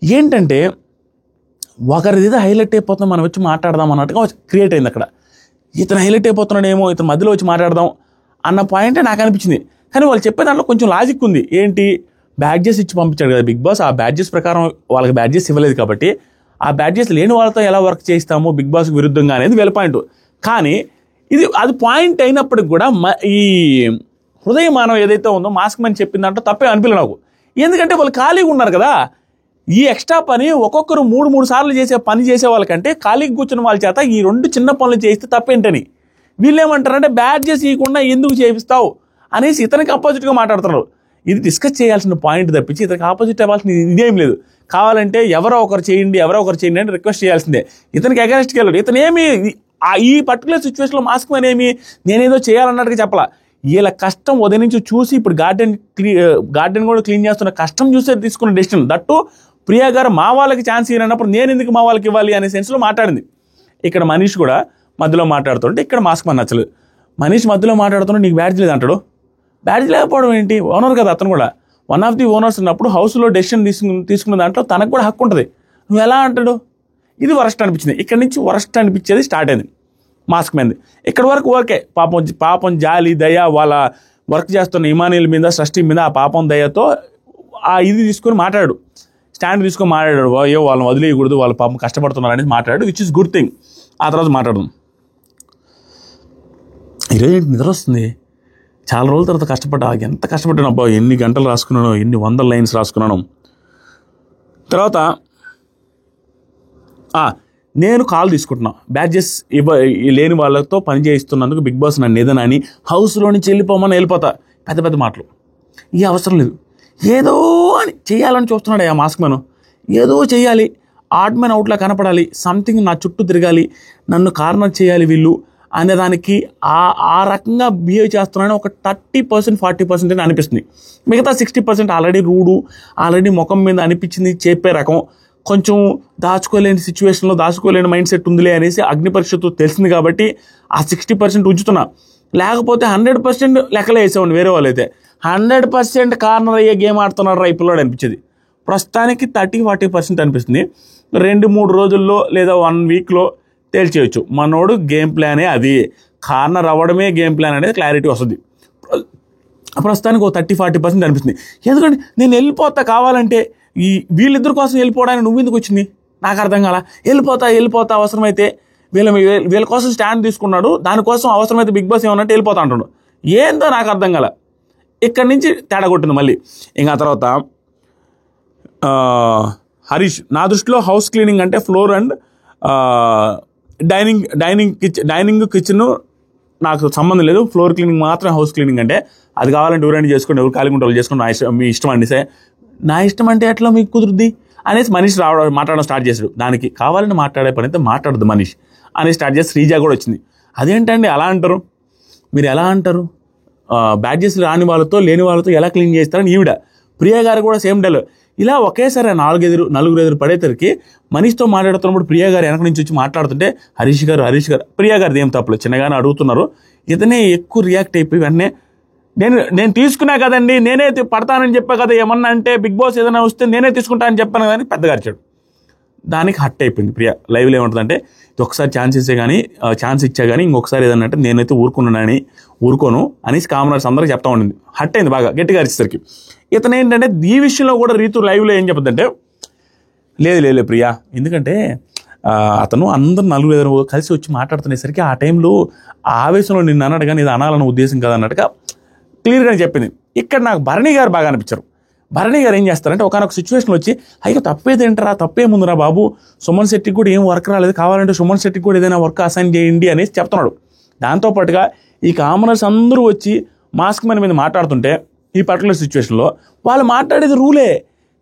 ఏంటంటే ఒకరిది హైలైట్ అయిపోతుంది, మనం వచ్చి మాట్లాడదాం అన్నట్టుగా క్రియేట్ అయింది అక్కడ. ఇతను హైలైట్ అయిపోతున్నాడేమో, ఇతను మధ్యలో వచ్చి మాట్లాడదాం అన్న పాయింటే నాకు అనిపించింది. కానీ వాళ్ళు చెప్పే దాంట్లో కొంచెం లాజిక్ ఉంది. ఏంటి, బ్యాడ్జెస్ ఇచ్చి పంపించాడు కదా బిగ్ బాస్, ఆ బ్యాడ్జెస్ ప్రకారం వాళ్ళకి బ్యాడ్జెస్ ఇవ్వలేదు కాబట్టి ఆ బ్యాడ్జెస్ లేని వాళ్ళతో ఎలా వర్క్ చేయిస్తాము బిగ్ బాస్కి విరుద్ధంగా అనేది వీళ్ళ పాయింట్. కానీ అది పాయింట్ అయినప్పటికి కూడా ఈ హృదయ మానవ ఏదైతే ఉందో మాస్క్ మ్యాన్ చెప్పిన దాంట్లో తప్పే అనిపించలేదు నాకు. ఎందుకంటే వాళ్ళు ఖాళీగా ఉన్నారు కదా, ఈ ఎక్స్ట్రా పని ఒక్కొక్కరు 3 సార్లు చేసే వాళ్ళకంటే ఖాళీకి కూర్చున్న వాళ్ళ చేత ఈ 2 చిన్న పనులు చేయిస్తే తప్పేంటని వీళ్ళు ఏమంటారంటే, బ్యాడ్జెస్ ఇవ్వకుండా ఎందుకు చేయిస్తావు అనేసి ఇతనికి ఆపోజిట్గా మాట్లాడుతున్నారు. ఇది డిస్కస్ చేయాల్సిన పాయింట్ తప్పించి ఇతనికి ఆపోజిట్ అవ్వాల్సిన ఇదేం లేదు. కావాలంటే ఎవరో ఒకరు చేయండి అని రిక్వెస్ట్ చేయాల్సిందే. ఇతనికి అగెన్స్ట్కి వెళ్ళాడు. ఇతను ఏమి ఈ పర్టికులర్ సిచ్యువేషన్లో మాస్క్ మ్యాన్ ఏమి నేనేదో చేయాలన్నట్టుగా చెప్పాల. వీళ్ళ కష్టం ఉదయం నుంచి చూసి ఇప్పుడు గార్డెన్ కూడా క్లీన్ చేస్తున్న కష్టం చూసే తీసుకున్న డెసిషన్. దట్టు ప్రియా గారు మా వాళ్ళకి ఛాన్స్ ఇవ్వనప్పుడు నేను ఎందుకు మా వాళ్ళకి ఇవ్వాలి అనే సెన్స్లో మాట్లాడింది. ఇక్కడ మనీష్ కూడా మధ్యలో మాట్లాడుతుంటే ఇక్కడ మాస్క్ మ్యాన్ నచ్చలేదు. మనీష్ మధ్యలో మాట్లాడుతుంటే నీకు బ్యాడ్జ్ లేదు అంటాడు. బ్యాడ్జ్ లేకపోవడం ఏంటి? ఓనర్ కదా అతను కూడా. వన్ ఆఫ్ ది ఓనర్స్ ఉన్నప్పుడు హౌస్లో డెసిషన్ తీసుకున్న దాంట్లో తనకు కూడా హక్కు ఉంటుంది. నువ్వు ఎలా అంటాడు? ఇది వరస్ట్ అనిపించింది. ఇక్కడ నుంచి వరస్ట్ అనిపించేది స్టార్ట్ అయింది మాస్క్ మ్యాన్. ఇక్కడ వరకు ఓకే, పాపం జాలి దయ వాళ్ళ వర్క్ చేస్తున్న ఇమానియల్ మీద సృష్టి మీద ఆ పాపం దయతో ఆ ఇది తీసుకొని మాట్లాడు, స్టాండ్ తీసుకొని మాట్లాడాడు. అయ్యో వాళ్ళని వదిలేయకూడదు, వాళ్ళ పాపం కష్టపడుతున్నారు అనేది మాట్లాడు, విచ్ ఇస్ గుడ్ థింగ్. ఆ తర్వాత మాట్లాడదాం. ఈరోజు నిద్ర వస్తుంది. చాలా రోజుల తర్వాత కష్టపడ్డా. ఎంత కష్టపడ్డాను అబ్బా, ఎన్ని గంటలు రాసుకున్నాను, ఎన్ని 100 లైన్స్ రాసుకున్నాను. తర్వాత నేను కాల్ తీసుకుంటున్నా, బ్యాడ్జెస్ లేని వాళ్ళతో పని చేయిస్తున్నందుకు బిగ్ బాస్ నన్ను ఏదైనా అని హౌస్లో నుంచి వెళ్ళిపోతా. పెద్ద పెద్ద మాటలు. ఈ అవసరం లేదు. ఏదో అని చేయాలని చూస్తున్నాడు ఆ మాస్క్ మ్యాన్. ఏదో చేయాలి, ఆడ్ మ్యాన్ అవుట్లా కనపడాలి, సంథింగ్ నా చుట్టూ తిరగాలి, నన్ను కార్నర్ చేయాలి వీళ్ళు అనేదానికి ఆ రకంగా బిహేవ్ చేస్తున్నాడని ఒక 30% 40% అని అనిపిస్తుంది. మిగతా 60% ఆల్రెడీ రూడు, ఆల్రెడీ ముఖం మీద అనిపించింది చెప్పే రకం, కొంచెం దాచుకోలేని సిచ్యువేషన్లో దాచుకోలేని మైండ్ సెట్ ఉందిలే అనేసి అగ్ని పరీక్షతో తెలిసింది కాబట్టి ఆ 60% ఉంచుతున్నా. లేకపోతే 100% లెక్కలు వేసేవాడిని వేరే వాళ్ళు అయితే. 100% కార్నర్ అయ్యే గేమ్ ఆడుతున్నాడు రా ఈ పిల్లోడు అనిపించేది. ప్రస్తుతానికి 30-40% అనిపిస్తుంది. 2-3 రోజుల్లో లేదా 1 వీక్లో తేల్చేయచ్చు. మనోడు గేమ్ ప్లానే అది, కార్నర్ అవ్వడమే గేమ్ ప్లాన్ అనేది క్లారిటీ వస్తుంది. ప్రస్తుతానికి 30-40% అనిపిస్తుంది. ఎందుకంటే నేను వెళ్ళిపోతా, కావాలంటే వీళ్ళిద్దరి కోసం వెళ్ళిపోవడానికి నువ్వు ఎందుకు వచ్చింది నాకు అర్థం కాల. వెళ్ళిపోతా అవసరమైతే వీళ్ళ కోసం స్టాండ్ తీసుకున్నాడు, దానికోసం అవసరమైతే బిగ్ బాస్ ఏమన్నట్టు వెళ్ళిపోతా అంటున్నాడు. ఏందో నాకు అర్థం కాల. ఇక్కడి నుంచి తేడా కొట్టింది మళ్ళీ. ఇంకా తర్వాత హరీష్, నా దృష్టిలో హౌస్ క్లీనింగ్ అంటే ఫ్లోర్ అండ్ డైనింగ్ కిచెన్ నాకు సంబంధం లేదు. ఫ్లోర్ క్లీనింగ్ మాత్రం హౌస్ క్లీనింగ్ అంటే. అది కావాలంటే ఎవరైనా చేసుకోండి, ఎవరు ఖాళీగా ఉంటారు చేసుకోండి, మీ ఇష్టం అండి. నా ఇష్టం అంటే ఎట్లా మీకు కుదురుద్ది అనేసి మనీష్ మాట్లాడడం స్టార్ట్ చేశాడు. దానికి కావాలని మాట్లాడే పని అయితే మాట్లాడదు మనీష్ అని స్టార్ట్ చేసి శ్రీజ కూడా వచ్చింది. అదేంటండి అలా అంటారు, మీరు ఎలా అంటారు? బ్యాడ్జెస్ రాని వాళ్ళతో లేని వాళ్ళతో ఎలా క్లీన్ చేస్తారని ఈవిడ. ప్రియా గారు కూడా సేమ్ డల్. ఇలా ఒకేసారి నలుగురు ఎదురు పడేసరికి మనీష్తో మాట్లాడుతున్నప్పుడు ప్రియా గారు వెనక నుంచి వచ్చి మాట్లాడుతుంటే హరీష్ గారు ప్రియా గారిది ఏం తప్పలేదు, చిన్నగానే అడుగుతున్నారు. ఇతనే ఎక్కువ రియాక్ట్ అయిపోయి వెంటనే నేను తీసుకున్నా కదండి, నేనే పడతానని చెప్పా కదా, ఏమన్నా అంటే బిగ్ బాస్ ఏదైనా వస్తే నేనే తీసుకుంటానని చెప్పాను కానీ పెద్దగా అరిచాడు. దానికి హట్ అయిపోయింది ప్రియా. లైవ్లో ఏమంటుందంటే ఒకసారి ఛాన్స్ ఇచ్చా కానీ ఇంకొకసారి ఏదన్నా అంటే నేనైతే ఊరుకోను అనేసి కామనర్స్ అందరికీ చెప్తా ఉండింది. హట్ అయింది బాగా గట్టిగా అరిచేసరికి. ఇతను ఏంటంటే ఈ విషయంలో కూడా రీతు లైవ్లో ఏం చెప్పదంటే లేదు ప్రియా, ఎందుకంటే అతను అందరు నలుగురు కలిసి వచ్చి మాట్లాడుతునేసరికి ఆ టైంలో ఆవేశంలో నిన్ను అన్నాడు కానీ ఇది అనాలన్న ఉద్దేశం కాదన్నట్టుగా క్లియర్గానే చెప్పింది. ఇక్కడ నాకు భరణి గారు బాగా అనిపించారు. భరణి గారు ఏం చేస్తారంటే ఒకనొక సిచ్యువేషన్లో వచ్చి అయ్యో తప్పేదేంటరా, తప్పేముందిరా బాబు, సుమన్ శెట్టికి కూడా ఏం వర్క్ రాలేదు, కావాలంటే సుమన్ శెట్టికి కూడా ఏదైనా వర్క్ అసైన్ చేయండి అనేసి చెప్తున్నాడు. దాంతోపాటుగా ఈ కామనర్స్ అందరూ వచ్చి మాస్క్ మ్యాన్ మీద మాట్లాడుతుంటే ఈ పర్టికులర్ సిచ్యువేషన్లో వాళ్ళు మాట్లాడేది రూలే,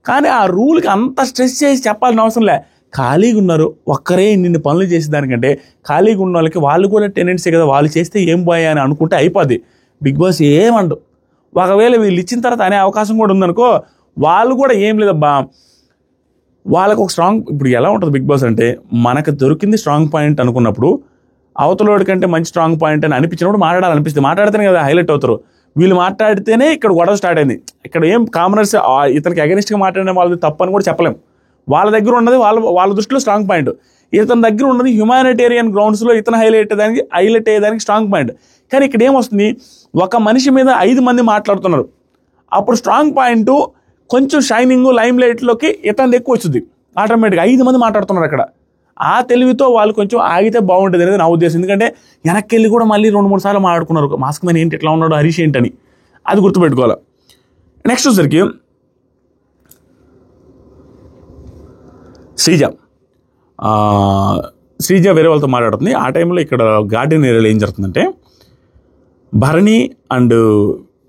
కానీ ఆ రూల్కి అంత స్ట్రెస్ చేసి చెప్పాల్సిన అవసరం లే. ఖాళీగా ఉన్నారు, ఒక్కరే ఇన్ని పనులు చేసేదానికంటే ఖాళీగా ఉన్న వాళ్ళకి వాళ్ళు కూడా టెండెన్సీ కదా, వాళ్ళు చేస్తే ఏం పోయా అని అనుకుంటే అయిపోద్ది. బిగ్ బాస్ ఏమండు. ఒకవేళ వీళ్ళు ఇచ్చిన తర్వాత అనే అవకాశం కూడా ఉందనుకో, వాళ్ళు కూడా ఏం లేదబ్బా, వాళ్ళకు ఒక స్ట్రాంగ్, ఇప్పుడు ఎలా ఉంటుంది బిగ్ బాస్ అంటే మనకు దొరికింది స్ట్రాంగ్ పాయింట్ అనుకున్నప్పుడు అవతలోడి కంటే మంచి స్ట్రాంగ్ పాయింట్ అని అనిపించినప్పుడు మాట్లాడాలనిపిస్తుంది. మాట్లాడితేనే కదా హైలైట్ అవుతారు. వీళ్ళు మాట్లాడితేనే ఇక్కడ గొడవ స్టార్ట్ అయింది. ఇక్కడ ఏం కామనర్స్ ఇతనికి అగెనిస్ట్గా మాట్లాడిన వాళ్ళది తప్పని కూడా చెప్పలేం. వాళ్ళ దగ్గర ఉన్నది వాళ్ళ దృష్టిలో స్ట్రాంగ్ పాయింట్, ఇతని దగ్గర ఉన్నది హ్యుమానిటేరియన్ గ్రౌండ్స్లో ఇతను హైలైట్ అయ్యేదానికి స్ట్రాంగ్ పాయింట్. కానీ ఇక్కడ ఏమొస్తుంది, ఒక మనిషి మీద 5 మంది మాట్లాడుతున్నారు, అప్పుడు స్ట్రాంగ్ పాయింట్ కొంచెం షైనింగ్ లైమ్ లైట్లోకి ఇతను ఎక్కువ వచ్చింది. ఆటోమేటిక్గా 5 మంది మాట్లాడుతున్నారు అక్కడ. ఆ తెలివితో వాళ్ళు కొంచెం ఆగితే బాగుంటుంది అనేది నా ఉద్దేశం. ఎందుకంటే వెనక్కి వెళ్ళి కూడా మళ్ళీ 2-3 సార్లు మాట్లాడుకున్నారు, మాస్క్ మ్యాన్ ఏంటి ఎట్లా ఉన్నాడు, హరీష్ ఏంటని. అది గుర్తుపెట్టుకోవాలి. నెక్స్ట్ వచ్చేసరికి శ్రీజ వేరే వాళ్ళతో మాట్లాడుతుంది. ఆ టైంలో ఇక్కడ గార్డెన్ ఏరియాలో ఏం జరుగుతుందంటే భరణి అండ్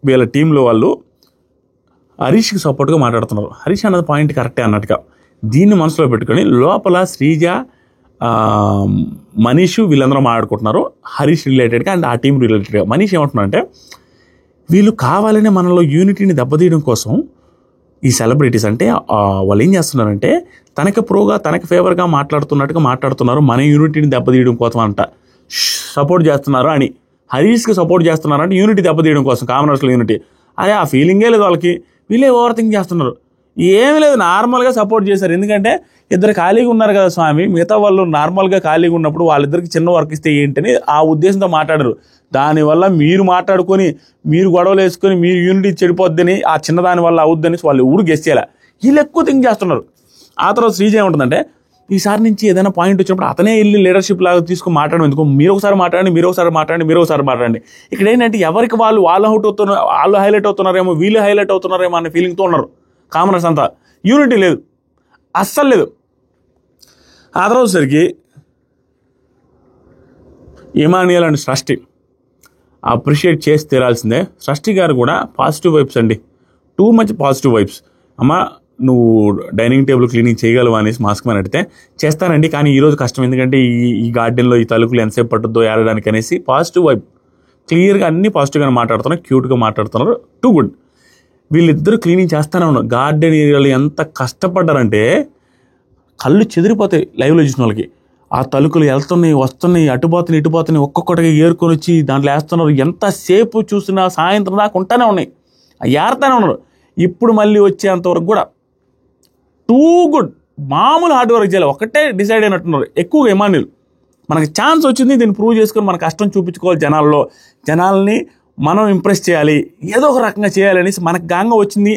వీళ్ళ టీంలో వాళ్ళు హరీష్కి సపోర్ట్గా మాట్లాడుతున్నారు. హరీష్ అన్నది పాయింట్ కరెక్టే అన్నట్టుగా దీన్ని మనసులో పెట్టుకొని లోపల శ్రీజ, మనీష్ వీళ్ళందరూ మాట్లాడుకుంటున్నారు హరీష్ రిలేటెడ్గా అండ్ ఆ టీం రిలేటెడ్గా. మనీష్ ఏమంటున్నారంటే వీళ్ళు కావాలనే మనలో యూనిటీని దెబ్బతీయడం కోసం ఈ సెలబ్రిటీస్ అంటే వాళ్ళు ఏం చేస్తున్నారంటే తనకి ప్రోగా తనకి ఫేవర్గా మాట్లాడుతున్నారు, మన యూనిటీని దెబ్బతీయడం కోసం అంట సపోర్ట్ చేస్తున్నారు అని. హరీష్కి సపోర్ట్ చేస్తున్నారు అంటే యూనిటీ దెబ్బతీయడం కోసం, కామనర్స్లో యూనిటీ. అదే ఆ ఫీలింగే లేదు వాళ్ళకి. వీళ్ళే ఓవర్ థింక్ చేస్తున్నారు. ఏమీ లేదు, నార్మల్గా సపోర్ట్ చేశారు. ఎందుకంటే ఇద్దరు ఖాళీగా ఉన్నారు కదా స్వామి, మిగతా వాళ్ళు నార్మల్గా ఖాళీగా ఉన్నప్పుడు వాళ్ళిద్దరికి చిన్న వర్క్ ఇస్తే ఏంటని ఆ ఉద్దేశంతో మాట్లాడరు. దానివల్ల మీరు మాట్లాడుకొని మీరు గొడవలు వేసుకొని మీరు యూనిటీ చెడిపోద్దని ఆ చిన్నదాని వల్ల అవుద్దని వాళ్ళు ఊరు గెస్ చేయాలి. వీళ్ళు ఎక్కువ థింక్ చేస్తున్నారు. ఆ తర్వాత శ్రీజ ఏముంటుందంటే ఈసారి నుంచి ఏదైనా పాయింట్ వచ్చినప్పుడు అతనే వెళ్ళి లీడర్షిప్ లాగా తీసుకొని మాట్లాడడం ఎందుకు, మీరు ఒకసారి మాట్లాడండి. ఇక్కడ ఏంటంటే ఎవరికి వాళ్ళు హైలైట్ అవుతున్నారేమో, వీళ్ళు హైలైట్ అవుతున్నారేమో అనే ఫీలింగ్తో ఉన్నారు కామనర్స్ అంతా. యూనిటీ లేదు, అస్సలు లేదు. ఆ తర్వాత సరికి ఇమానియల్ అండ్ సృష్టి అప్రిషియేట్ చేసి తీరాల్సిందే. సృష్టి గారు కూడా పాజిటివ్ వైబ్స్ అండి, టూ మచ్ పాజిటివ్ వైబ్స్. అమ్మ నువ్వు డైనింగ్ టేబుల్ క్లీనింగ్ చేయగలవా అనేసి మాస్క్ మ్యాన్ అడిగితే చేస్తానండి, కానీ ఈరోజు కష్టం, ఎందుకంటే ఈ గార్డెన్లో ఈ తలుపులు ఎంతసేపు పట్టుద్దో ఏడడానికి అనేసి పాజిటివ్ వైబ్. క్లియర్గా అన్ని పాజిటివ్గానే మాట్లాడుతున్నారు, క్యూట్గా మాట్లాడుతున్నారు. Too good. వీళ్ళిద్దరూ క్లీనింగ్ చేస్తూనే ఉన్నారు. గార్డెన్ ఏరియాలో ఎంత కష్టపడ్డారంటే కళ్ళు చెదిరిపోతాయి లైవ్లో చూసిన వాళ్ళకి. ఆ తలుకులు వెళ్తున్నాయి, వస్తున్నాయి, ఇటుపోతున్నాయి, ఒక్కొక్కటిగా ఏరుకొని వచ్చి దాంట్లో వేస్తున్నారు. ఎంతసేపు చూసినా సాయంత్రం దాకా ఉంటానే ఉన్నాయి, ఏరుతానే ఉన్నారు. ఇప్పుడు మళ్ళీ వచ్చేంతవరకు కూడా టూ గుడ్. మామూలు హార్డ్ వర్క్ చేయాలి, ఒకటే డిసైడ్ అయినట్టున్నారు ఎక్కువగా ఇమాన్యుల్. మనకి ఛాన్స్ వచ్చింది, దీన్ని ప్రూవ్ చేసుకొని మన కష్టం చూపించుకోవాలి జనాల్ని మనం ఇంప్రెస్ చేయాలి, ఏదో ఒక రకంగా చేయాలనేసి మనకు గాంగా వచ్చింది.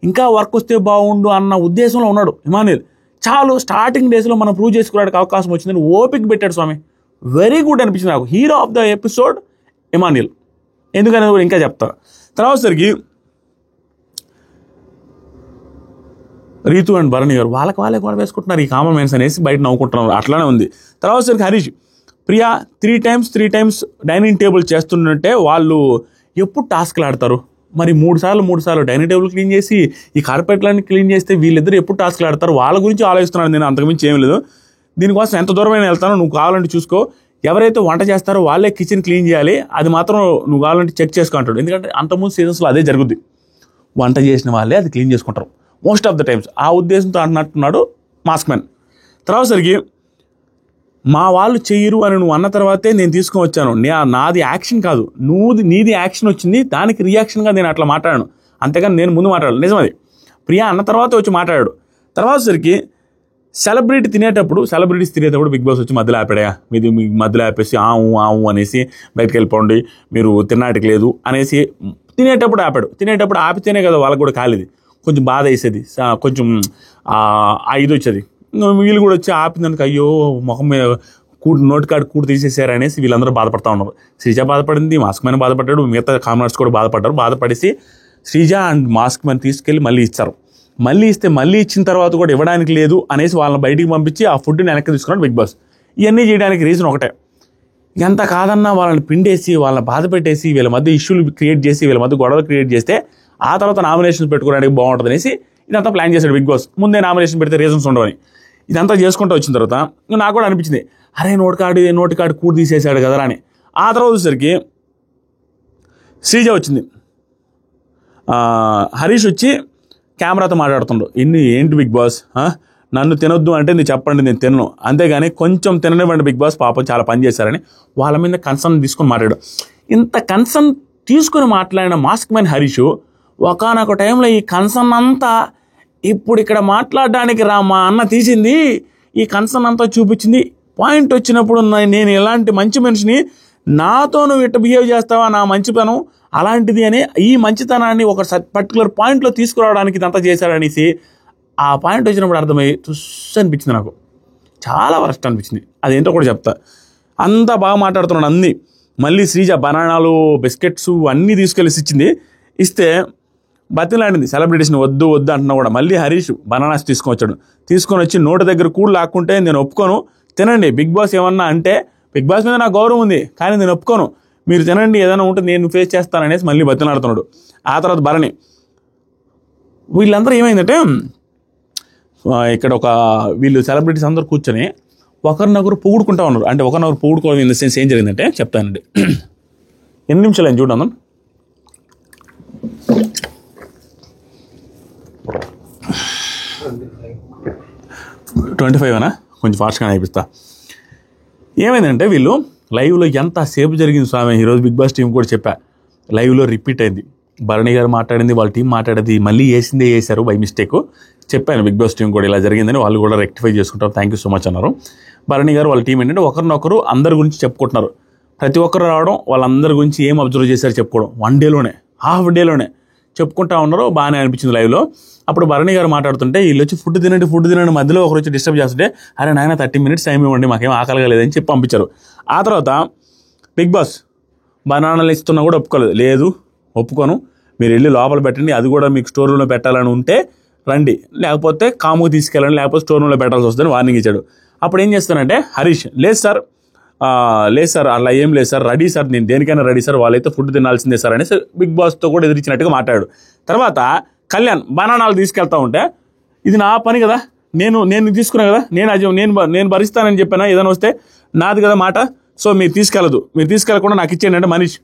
ఇంకా వర్క్ వస్తే బాగుండు అన్న ఉద్దేశంలో ఉన్నాడు ఇమాన్యుల్. చాలు స్టార్టింగ్ డేస్లో మనం ప్రూవ్ చేసుకోవడానికి అవకాశం వచ్చిందని ఓపిక పెట్టాడు స్వామి. వెరీ గుడ్ అనిపించింది నాకు. Hero of the episode Emmanuel. ఎందుకనేది కూడా ఇంకా చెప్తా. తర్వాత సరికి రీతు అండ్ భరణి గారు వాళ్ళే కూడా వేసుకుంటున్నారు ఈ కామన్ మ్యాన్స్ అనేసి బయట నవ్వుకుంటున్నారు. అట్లానే ఉంది. తర్వాత సరికి Harish, Priya three times dining table చేస్తుంటే వాళ్ళు ఎప్పుడు టాస్క్లు ఆడతారు? మరి మూడు సార్లు డైనింగ్ టేబుల్ క్లీన్ చేసి ఈ కార్పెట్లన్నీ క్లీన్ చేస్తే వీళ్ళిద్దరు ఎప్పుడు టాస్క్లు ఆడతారు? వాళ్ళ గురించి ఆలోచిస్తున్నాను నేను, అంతకుమించి ఏం లేదు. దీనికోసం ఎంత దూరమైనా వెళ్తానో, నువ్వు కావాలంటే చూసుకో. ఎవరైతే వంట చేస్తారో వాళ్ళే కిచెన్ క్లీన్ చేయాలి, అది మాత్రం నువ్వు కావాలంటే చెక్ చేసుకో అంటాడు. ఎందుకంటే అంతకుముందు సీజన్స్లో అదే జరుగుద్ది, వంట చేసిన వాళ్ళే అది క్లీన్ చేసుకుంటారు మోస్ట్ ఆఫ్ ద టైమ్స్. ఆ ఉద్దేశంతో అంటున్నాడు మాస్క్ మ్యాన్. తర్వాత సరికి మా వాళ్ళు చెయ్యరు అని నువ్వు అన్న తర్వాతే నేను తీసుకొని వచ్చాను, నాది యాక్షన్ కాదు, నీది యాక్షన్ వచ్చింది, దానికి రియాక్షన్గా నేను అట్లా మాట్లాడాను, అంతేగాని నేను ముందు మాట్లాడాను. నిజమది. ప్రియా అన్న తర్వాత వచ్చి మాట్లాడాడు. తర్వాత సరికి సెలబ్రిటీస్ తినేటప్పుడు బిగ్ బాస్ వచ్చి మధ్యలో ఆపాడా, మీది మీ మధ్యలో ఆపేసి ఆవు అనేసి బయటకు వెళ్ళిపోండి, మీరు తిన్నాటికి లేదు అనేసి తినేటప్పుడు ఆపాడు. తినేటప్పుడు ఆపితేనే కదా వాళ్ళకు కూడా కాలేదు, కొంచెం బాధ వేసేది, కొంచెం ఇది వచ్చేది. వీళ్ళు కూడా వచ్చి ఆపిందానికి అయ్యో ముఖం మీద నోటికాడు కూడు తీసేసారు అనేసి వీళ్ళందరూ బాధపడతా ఉన్నారు. శ్రీజ బాధపడింది, మాస్క్ మ్యాన్ బాధపడ్డాడు, మిగతా కామనర్స్ కూడా బాధపడ్డారు. బాధపడేసి శ్రీజ అండ్ మాస్క్ మ్యాన్ తీసుకెళ్ళి మళ్ళీ ఇచ్చారు. మళ్ళీ ఇచ్చిన తర్వాత కూడా ఇవ్వడానికి లేదు అనేసి వాళ్ళని బయటికి పంపించి ఆ ఫుడ్ని వెనక్కి తీసుకున్నాడు బిగ్ బాస్. ఇవన్నీ చేయడానికి రీజన్ ఒకటే, ఎంత కాదన్నా వాళ్ళని పిండేసి వాళ్ళని బాధ పెట్టేసి వీళ్ళ మధ్య ఇష్యూలు క్రియేట్ చేసి వీళ్ళ మధ్య గొడవలు క్రియేట్ చేస్తే ఆ తర్వాత నామినేషన్స్ పెట్టుకోవడానికి బాగుంటుంది అనేసి ఇదంతా ప్లాన్ చేశాడు బిగ్ బాస్. ముందే నామినేషన్ పెడితే రీజన్స్ ఉండవని. ఇదంతా చేసుకుంటూ వచ్చిన తర్వాత నాకు కూడా అనిపించింది, అరే నోటికాడు కూడు తీసేసాడు కదరా అని. ఆ తర్వాత వచ్చేసరికి శ్రీజ వచ్చింది, హరీష్ వచ్చి కెమెరాతో మాట్లాడుతుండు, ఏంటి బిగ్ బాస్, నన్ను తినొద్దు అంటే నేను చెప్పండి, నేను తినను, అంతేగాని కొంచెం తిననివ్వండి బిగ్ బాస్, పాపం చాలా పని చేశారని వాళ్ళ మీద కన్సర్న్ తీసుకొని మాట్లాడాడు. ఇంత కన్సర్న్ తీసుకుని మాట్లాడిన మాస్క్ మ్యాన్ హరీష్ ఒకనొక టైంలో ఈ కన్సర్న్ అంతా ఇప్పుడు ఇక్కడ మాట్లాడడానికి మా అన్న తీసింది, ఈ కన్సర్న్ అంతా చూపించింది. పాయింట్ వచ్చినప్పుడు నేను ఎలాంటి మంచి మనిషిని, నాతో నువ్వు ఇట్లా బిహేవ్ చేస్తావా, నా మంచితనం అలాంటిది అని ఈ మంచితనాన్ని ఒక పర్టికులర్ పాయింట్లో తీసుకురావడానికి ఇదంతా చేశాడనేసి ఆ పాయింట్ వచ్చినప్పుడు అర్థమయ్యి అనిపించింది నాకు, చాలా వరస్ట్ అనిపించింది. అదేంటో కూడా చెప్తా. అంతా బాగా మాట్లాడుతున్నాడు అన్నీ. మళ్ళీ శ్రీజ బనానాలు బిస్కెట్స్ అన్నీ తీసుకెళ్ళి ఇస్తే బతిలాడింది సెలబ్రిటీస్ని వద్దు అంటున్నా కూడా. మళ్ళీ హరీష్ బనానాస్ తీసుకొని వచ్చి నోటి దగ్గర కూడు లాక్కుంటే నేను ఒప్పుకోను, తినండి, బిగ్ బాస్ ఏమన్నా అంటే బిగ్ బాస్ మీద నాకు గౌరవం ఉంది కానీ నేను ఒప్పుకోను, మీరు తినండి, ఏదైనా ఉంటే నేను ఫేస్ చేస్తాననేసి మళ్ళీ బతిలాడుతున్నాడు. ఆ తర్వాత భరణి. వీళ్ళందరూ ఏమైందంటే ఇక్కడ వీళ్ళు సెలబ్రిటీస్ అందరూ కూర్చొని ఒకరినొకరు పొగుడుకుంటా ఉన్నారు. అంటే ఒకరినొకరు పొగుడుకోవడం ఇన్ ద సెన్స్ ఏం జరిగిందంటే చెప్తానండి. ఎన్ని నిమిషాలు అయింది చూడండి. 25 అనా, కొంచెం ఫాస్ట్గా అయిపిస్తా. ఏమైందంటే వీళ్ళు లైవ్లో ఎంతసేపు జరిగింది స్వామి. ఈరోజు బిగ్ బాస్ టీం కూడా చెప్పా, లైవ్లో రిపీట్ అయింది. భరణి గారు మాట్లాడింది, వాళ్ళ టీం మాట్లాడేది, మళ్ళీ వేసారు బై మిస్టేక్. చెప్పాను బిగ్ బాస్ టీం కూడా ఇలా జరిగిందని, వాళ్ళు కూడా రెక్టిఫై చేసుకుంటారు, థ్యాంక్ యూ సో మచ్ అన్నారు. భరణి గారు వాళ్ళ టీం ఏంటంటే ఒకరినొకరు అందరి గురించి చెప్పుకుంటున్నారు. ప్రతి ఒక్కరు రావడం, వాళ్ళందరి గురించి ఏం అబ్జర్వ్ చేశారు చెప్పుకోవడం, 1 డేలోనే, హాఫ్ డేలోనే చెప్పుకుంటా ఉన్నారు. బాగానే అనిపించింది లైవ్లో. అప్పుడు భరణి గారు మాట్లాడుతుంటే వీళ్ళు వచ్చి ఫుడ్ తినండి మధ్యలో ఒకరు వచ్చి డిస్టర్బ్ చేస్తుంటే, అరే నాయన 30 minutes టైం ఇవ్వండి, మాకేం ఆకలిగా లేదని చెప్పి పంపించారు. ఆ తర్వాత బిగ్ బాస్ బనానాలు ఇస్తున్నా కూడా ఒప్పుకోలేదు. లేదు ఒప్పుకోను, మీరు వెళ్ళి లోపల పెట్టండి, అది కూడా మీకు స్టోర్ రూమ్లో పెట్టాలని ఉంటే రండి, లేకపోతే కాముకు తీసుకెళ్ళండి, లేకపోతే స్టోర్ రూమ్లో పెట్టాల్సి వస్తుందని వార్నింగ్ ఇచ్చాడు. అప్పుడు ఏం చేస్తానంటే హరీష్, లేదు సార్ అలా ఏం లేదు సార్, రెడీ సార్, నేను దేనికైనా రెడీ సార్, వాళ్ళైతే ఫుడ్ తినాల్సిందే సార్ అనేసి బిగ్ బాస్తో కూడా ఎదిరించినట్టుగా మాట్లాడాడు. తర్వాత కళ్యాణ్ బనానాలు తీసుకెళ్తా ఉంటే, ఇది నా పని కదా, నేను తీసుకున్నా కదా, నేను భరిస్తానని చెప్పాను, ఏదైనా వస్తే నాది కదా మాట, సో మీరు తీసుకెళ్ళకుండా నాకు ఇచ్చేయండి అంటే మనీష్,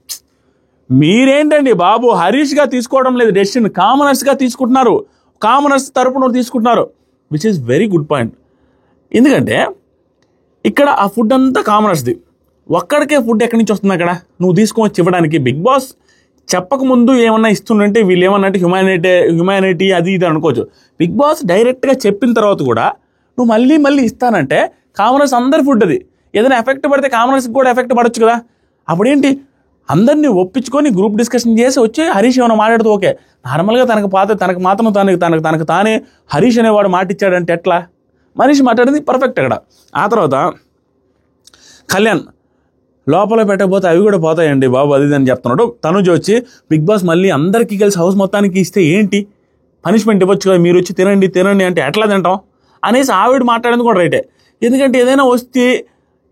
మీరేంటండి బాబు హరీష్గా తీసుకోవడం లేదు డెసిషన్, కామనర్స్గా తీసుకుంటున్నారు, కామనర్స్ తరపున తీసుకుంటున్నారు, which is very good point. ఎందుకంటే ఇక్కడ ఆ ఫుడ్ అంతా కామనర్స్ది, ఒక్కడికే ఫుడ్ ఎక్కడి నుంచి వస్తుంది అక్కడ నువ్వు తీసుకొని ఇవ్వడానికి. బిగ్ బాస్ చెప్పకముందు ఏమన్నా ఇస్తుందంటే వీళ్ళు ఏమన్నా అంటే హ్యుమానిటీ అది ఇది అనుకోవచ్చు. బిగ్ బాస్ డైరెక్ట్గా చెప్పిన తర్వాత కూడా నువ్వు మళ్ళీ ఇస్తానంటే కామనర్స్ అందరి ఫుడ్ అది, ఏదైనా ఎఫెక్ట్ పడితే కామనర్స్కి కూడా ఎఫెక్ట్ పడవచ్చు కదా. అప్పుడేంటి అందరినీ ఒప్పించుకొని గ్రూప్ డిస్కషన్ చేసి వచ్చి హరీష్ ఏమైనా మాట్లాడుతూ ఓకే, నార్మల్గా తనకు మాత్రం తనకు తానే హరీష్ అనేవాడు మాట ఇచ్చాడంటే ఎట్లా, మనిషి మాట్లాడింది పర్ఫెక్ట్ అక్కడ. ఆ తర్వాత కళ్యాణ్ లోపల పెట్టకపోతే అవి కూడా పోతాయండి బాబు అది అని చెప్తున్నాడు. తనుజ వచ్చి బిగ్ బాస్ మళ్ళీ అందరికీ కలిసి హౌస్ మొత్తానికి ఇస్తే ఏంటి పనిష్మెంట్ ఇవ్వచ్చు కదా, మీరు వచ్చి తినండి అంటే ఎట్లా తింటాం అనేసి ఆవిడ మాట్లాడింది కూడా రైటే. ఎందుకంటే ఏదైనా వస్తే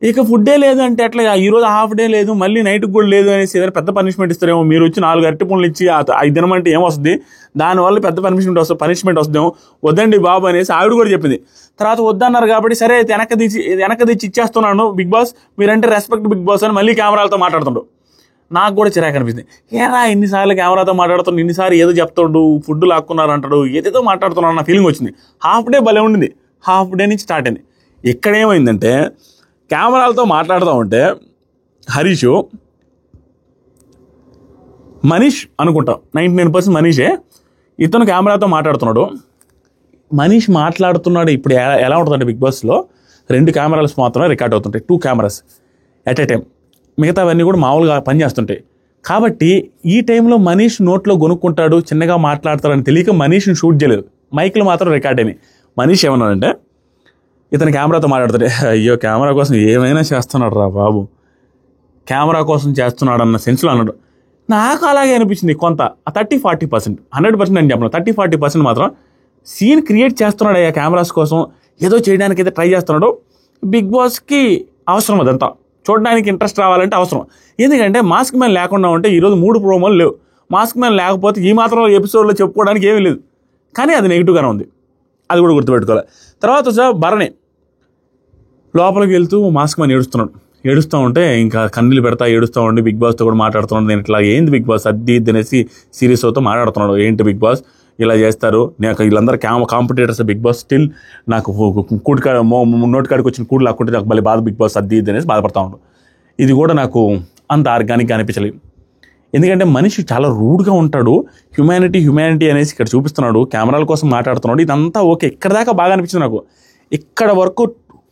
ఇక ఫుడ్డే లేదు అంటే ఎట్లా, ఈరోజు హాఫ్ డే లేదు మళ్ళీ నైట్కి కూడా లేదు అనేసి ఏదైనా పెద్ద పనిష్మెంట్ ఇస్తారేమో, మీరు వచ్చి 4 అరటిపండ్లు ఇచ్చి 5 తినమంటే ఏమొస్తుంది, దానివల్ల పెద్ద పనిష్మెంట్ వస్తుందేమో, వద్దండి బాబు అనేసి ఆవిడ కూడా చెప్పింది. తర్వాత వద్దన్నారు కాబట్టి సరే అయితే వెనక తెచ్చి ఇచ్చేస్తున్నాను బిగ్ బాస్, మీరంటే రెస్పెక్ట్ బిగ్ బాస్ అని మళ్ళీ కెమెరాలతో మాట్లాడుతుండు. నాకు కూడా చిరాకు అనిపిస్తుంది, ఏరా ఇన్నిసార్లు కెమెరాతో మాట్లాడుతుండు, ఇన్నిసార్లు ఏదో చెప్తాడు, ఫుడ్ లాక్కున్నారు అంటాడు, ఏదేదో మాట్లాడుతున్నాడు అన్న ఫీలింగ్ వచ్చింది. హాఫ్ డే భలే ఉండింది, హాఫ్ డే నుంచి స్టార్ట్ అయింది. ఇక్కడ ఏమైందంటే కెమెరాలతో మాట్లాడుతూ ఉంటే హరీషు మనీష్ అనుకుంటాం, 99% మనీషే, ఇతను కెమెరాతో మాట్లాడుతున్నాడు. మనీష్ మాట్లాడుతున్నాడు. ఇప్పుడు ఎలా ఉంటుందంటే బిగ్ బాస్లో 2 కెమెరాస్ మాత్రమే రికార్డ్ అవుతుంటాయి, 2 cameras ఎట్ ఏ టైం, మిగతావన్నీ కూడా మామూలుగా పనిచేస్తుంటాయి. కాబట్టి ఈ టైంలో మనీష్ నోట్లో కొనుక్కుంటాడు, చిన్నగా మాట్లాడతాడని తెలియక మనీష్ని షూట్ చేయలేదు, మైక్లు మాత్రం రికార్డ్ అయినాయి. మనీష్ ఏమన్నాడంటే ఇతను కెమెరాతో మాట్లాడుతాడు, అయ్యో కెమెరా కోసం ఏమైనా చేస్తున్నాడు రా బాబు, కెమెరా కోసం చేస్తున్నాడు అన్న సెన్స్లో అన్నాడు. నాకు అలాగే అనిపించింది కొంత, 30-40%, 100% అని చెప్పను, 30-40% మాత్రం సీన్ క్రియేట్ చేస్తున్నాడు అయ్యా కెమెరాస్ కోసం, ఏదో చేయడానికి అయితే ట్రై చేస్తున్నాడు. బిగ్ బాస్కి అవసరం అదంతా, చూడడానికి ఇంట్రెస్ట్ రావాలంటే అవసరం. ఎందుకంటే మాస్క్ మ్యాన్ లేకుండా ఉంటే ఈరోజు 3 ప్రోమోలు లేవు, మాస్క్ మ్యాన్ లేకపోతే ఈ మాత్రం ఎపిసోడ్లో చెప్పుకోవడానికి ఏమీ లేదు. కానీ అది నెగిటివ్గానే ఉంది, అది కూడా గుర్తుపెట్టుకోవాలి. తర్వాత భరణి లోపలికి వెళ్తూ మాస్క్ మ్యాన్ ఏడుస్తూ ఉంటే ఇంకా కన్నీళ్ళు పెడతా ఏడుస్తూ ఉండి బిగ్ బాస్తో కూడా మాట్లాడుతున్నాడు. నేను ఇట్లా ఏంది బిగ్ బాస్ అది అనేసి సీరియస్ అవుతూ మాట్లాడుతున్నాడు. ఏంటి బిగ్ బాస్ ఇలా చేస్తారు, నాకు వీళ్ళందరూ కాంపిటేటర్స్, బిగ్ బాస్ స్టిల్ నాకు నోటికాడికి వచ్చిన కూడు లాక్కుంటే నాకు మళ్ళీ బాధ, బిగ్ బాస్ అది అనేసి బాధపడతా ఉన్నాడు. ఇది కూడా నాకు అంత ఆర్గానిక్గా అనిపించలేదు. ఎందుకంటే మనిషి చాలా రూడ్గా ఉంటాడు, హ్యుమానిటీ అనేసి ఇక్కడ చూపిస్తున్నాడు, కెమెరాల కోసం మాట్లాడుతున్నాడు, ఇదంతా ఓకే, ఇక్కడ దాకా బాగా అనిపించింది నాకు. ఇక్కడ వరకు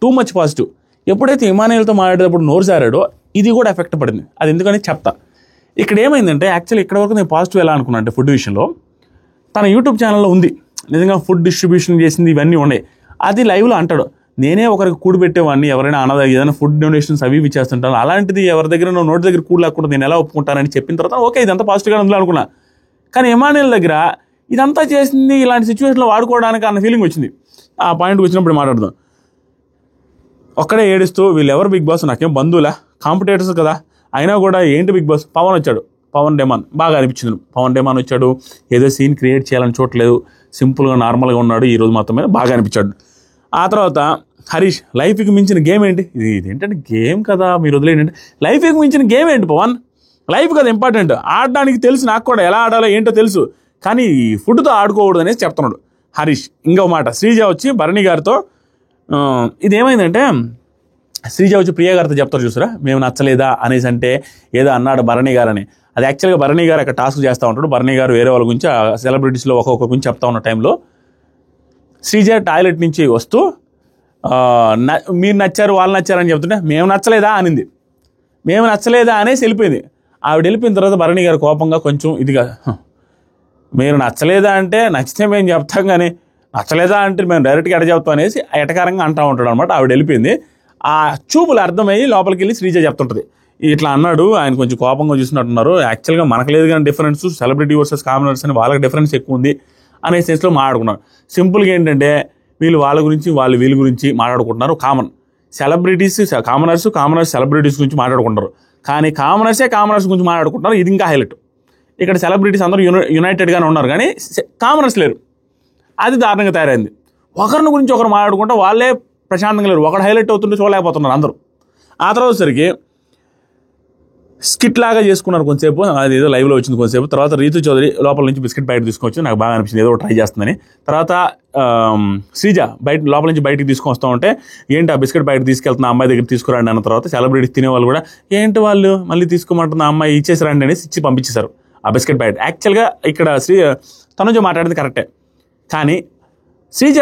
టూ మచ్ పాజిటివ్. ఎప్పుడైతే ఇమానుయేల్తో మాట్లాడేటప్పుడు నోరు జారాడో ఇది కూడా ఎఫెక్ట్ పడింది, అది ఎందుకని చెప్తా. ఇక్కడ ఏమైందంటే యాక్చువల్లీ ఇక్కడ వరకు నేను పాజిటివ్ ఎలా అనుకున్నా అంటే ఫుడ్ విషయంలో, తన యూట్యూబ్ ఛానల్లో ఉంది నిజంగా ఫుడ్ డిస్ట్రిబ్యూషన్ చేసింది, ఇవన్నీ ఉన్నాయి, అది లైవ్లో అంటాడు, నేనే ఒకరికి కూడు పెట్టేవాడిని, ఎవరైనా ఏదైనా ఫుడ్ డొనేషన్స్ అవి చేస్తుంటాను, అలాంటిది ఎవరి దగ్గర నోటి దగ్గర కూడు లేకుండా నేను ఎలా ఒప్పుకుంటానని చెప్పిన తర్వాత ఓకే ఇదంతా పాజిటివ్గా ఉందా అనుకున్నా. కానీ ఇమానుయేల్ దగ్గర ఇదంతా చేసింది ఇలాంటి సిచ్యువేషన్లో వాడుకోవడానికి అన్న ఫీలింగ్ వచ్చింది. ఆ పాయింట్కి వచ్చినప్పుడు మాట్లాడదాం. ఒక్కడే ఏడుస్తూ వీళ్ళు ఎవరు బిగ్ బాస్, నాకేం బంధువులా, కాంపిటేటర్స్ కదా, అయినా కూడా ఏంటి బిగ్ బాస్, పవన్ వచ్చాడు, పవన్ డెమాన్ బాగా అనిపించింది. పవన్ డెమాన్ వచ్చాడు, ఏదో సీన్ క్రియేట్ చేయాలని చూడలేదు, సింపుల్గా నార్మల్గా ఉన్నాడు, ఈరోజు మొత్తం మీద బాగా అనిపించాడు. ఆ తర్వాత హరీష్, లైఫ్కి మించిన గేమ్ ఏంటి, ఇదేంటంటే గేమ్ కదా మీరు వదిలేండి, లైఫ్కి మించిన గేమ్ ఏంటి పవన్, లైఫ్ కదా ఇంపార్టెంట్, ఆడడానికి తెలుసు, నాకు కూడా ఎలా ఆడాలో ఏంటో తెలుసు, కానీ ఫుడ్తో ఆడుకోకూడదు అనేసి చెప్తున్నాడు హరీష్. ఇంకో మాట, శ్రీజ వచ్చి భరణి గారితో ఇదేమైందంటే శ్రీజ వచ్చి ప్రియ గారితో చెప్తారు చూసారా, మేము నచ్చలేదా అనేసి అంటే ఏదో అన్నాడు భరణి గారు అని. అది యాక్చువల్గా భరణి గారు అక్కడ టాస్క్ చేస్తూ ఉంటాడు. భరణి గారు వేరే వాళ్ళ గురించి సెలబ్రిటీస్లో ఒక్కొక్క గురించి చెప్తా ఉన్న టైంలో శ్రీజ టాయిలెట్ నుంచి వస్తూ మీరు నచ్చారు వాళ్ళు నచ్చారని చెప్తుంటే మేము నచ్చలేదా అనింది. మేము నచ్చలేదా అనేసి వెళ్ళిపోయింది. ఆవిడ వెళ్ళిపోయిన తర్వాత భరణి గారు కోపంగా కొంచెం ఇదిగా, మీరు నచ్చలేదా అంటే నచ్చితే మేము చెప్తాం, కానీ నచ్చలేదా అంటే మేము డైరెక్ట్గా ఎట చెప్తాం అనేసి ఎటకారంగా అంటూ ఉంటాడు అనమాట. ఆవిడ వెళ్ళిపోయింది. ఆ చూపులు అర్థమయ్యి లోపలికి వెళ్ళి శ్రీజ చెప్తుంటుంది, ఇట్లా అన్నాడు, ఆయన కొంచెం కోపంగా చూసినట్టున్నారు, యాక్చువల్గా మనకు లేదు కానీ డిఫరెన్స్, సెలబ్రిటీ వర్సెస్ కామనర్స్ అని వాళ్ళకి డిఫరెన్స్ ఎక్కువ ఉంది అనే సెన్స్లో మాట్లాడుకున్నారు. సింపుల్గా ఏంటంటే వీళ్ళు వాళ్ళ గురించి వాళ్ళు వీళ్ళ గురించి మాట్లాడుకుంటున్నారు. కామన్ సెలబ్రిటీస్ కామనర్స్ సెలబ్రిటీస్ గురించి మాట్లాడుకుంటారు, కానీ కామనర్స్ గురించి మాట్లాడుకుంటున్నారు. ఇది ఇంకా హైలైట్. ఇక్కడ సెలబ్రిటీస్ అందరూ యునైటెడ్గానే ఉన్నారు, కానీ కామనర్స్ లేరు. అది దారుణంగా తయారైంది. ఒకరిని గురించి ఒకరు మాట్లాడుకుంటే వాళ్ళే ప్రశాంతంగా లేరు, ఒకడు హైలైట్ అవుతుంటే చూడలేకపోతున్నారు అందరూ. ఆ తర్వాత సరికి స్కిట్ లాగా చేసుకున్నారు కొంతసేపు, అది ఏదో లైవ్లో వచ్చింది కొంతసేపు. తర్వాత రీతు చౌదరి లోపల నుంచి బిస్కెట్ ప్యాకెట్ తీసుకొచ్చి, నాకు బాగా అనిపించింది, ఏదో ట్రై చేస్తుందని. తర్వాత శ్రీజ లోపల నుంచి బయటికి తీసుకొస్తూ ఉంటే, ఏంటి ఆ బిస్కెట్ ప్యాకెట్ తీసుకెళ్తున్న అమ్మాయి దగ్గర తీసుకురండి అన్న తర్వాత సెలబ్రిటీస్ తినేవాళ్ళు కూడా ఏంటి వాళ్ళు మళ్ళీ తీసుకోమంటున్న అమ్మాయి ఇచ్చేసారండి అనేసి ఇచ్చి పంపించేశారు ఆ బిస్కెట్ ప్యాకెట్. యాక్చువల్గా ఇక్కడ తనుజ మాట్లాడింది కరెక్టే, కానీ శ్రీజ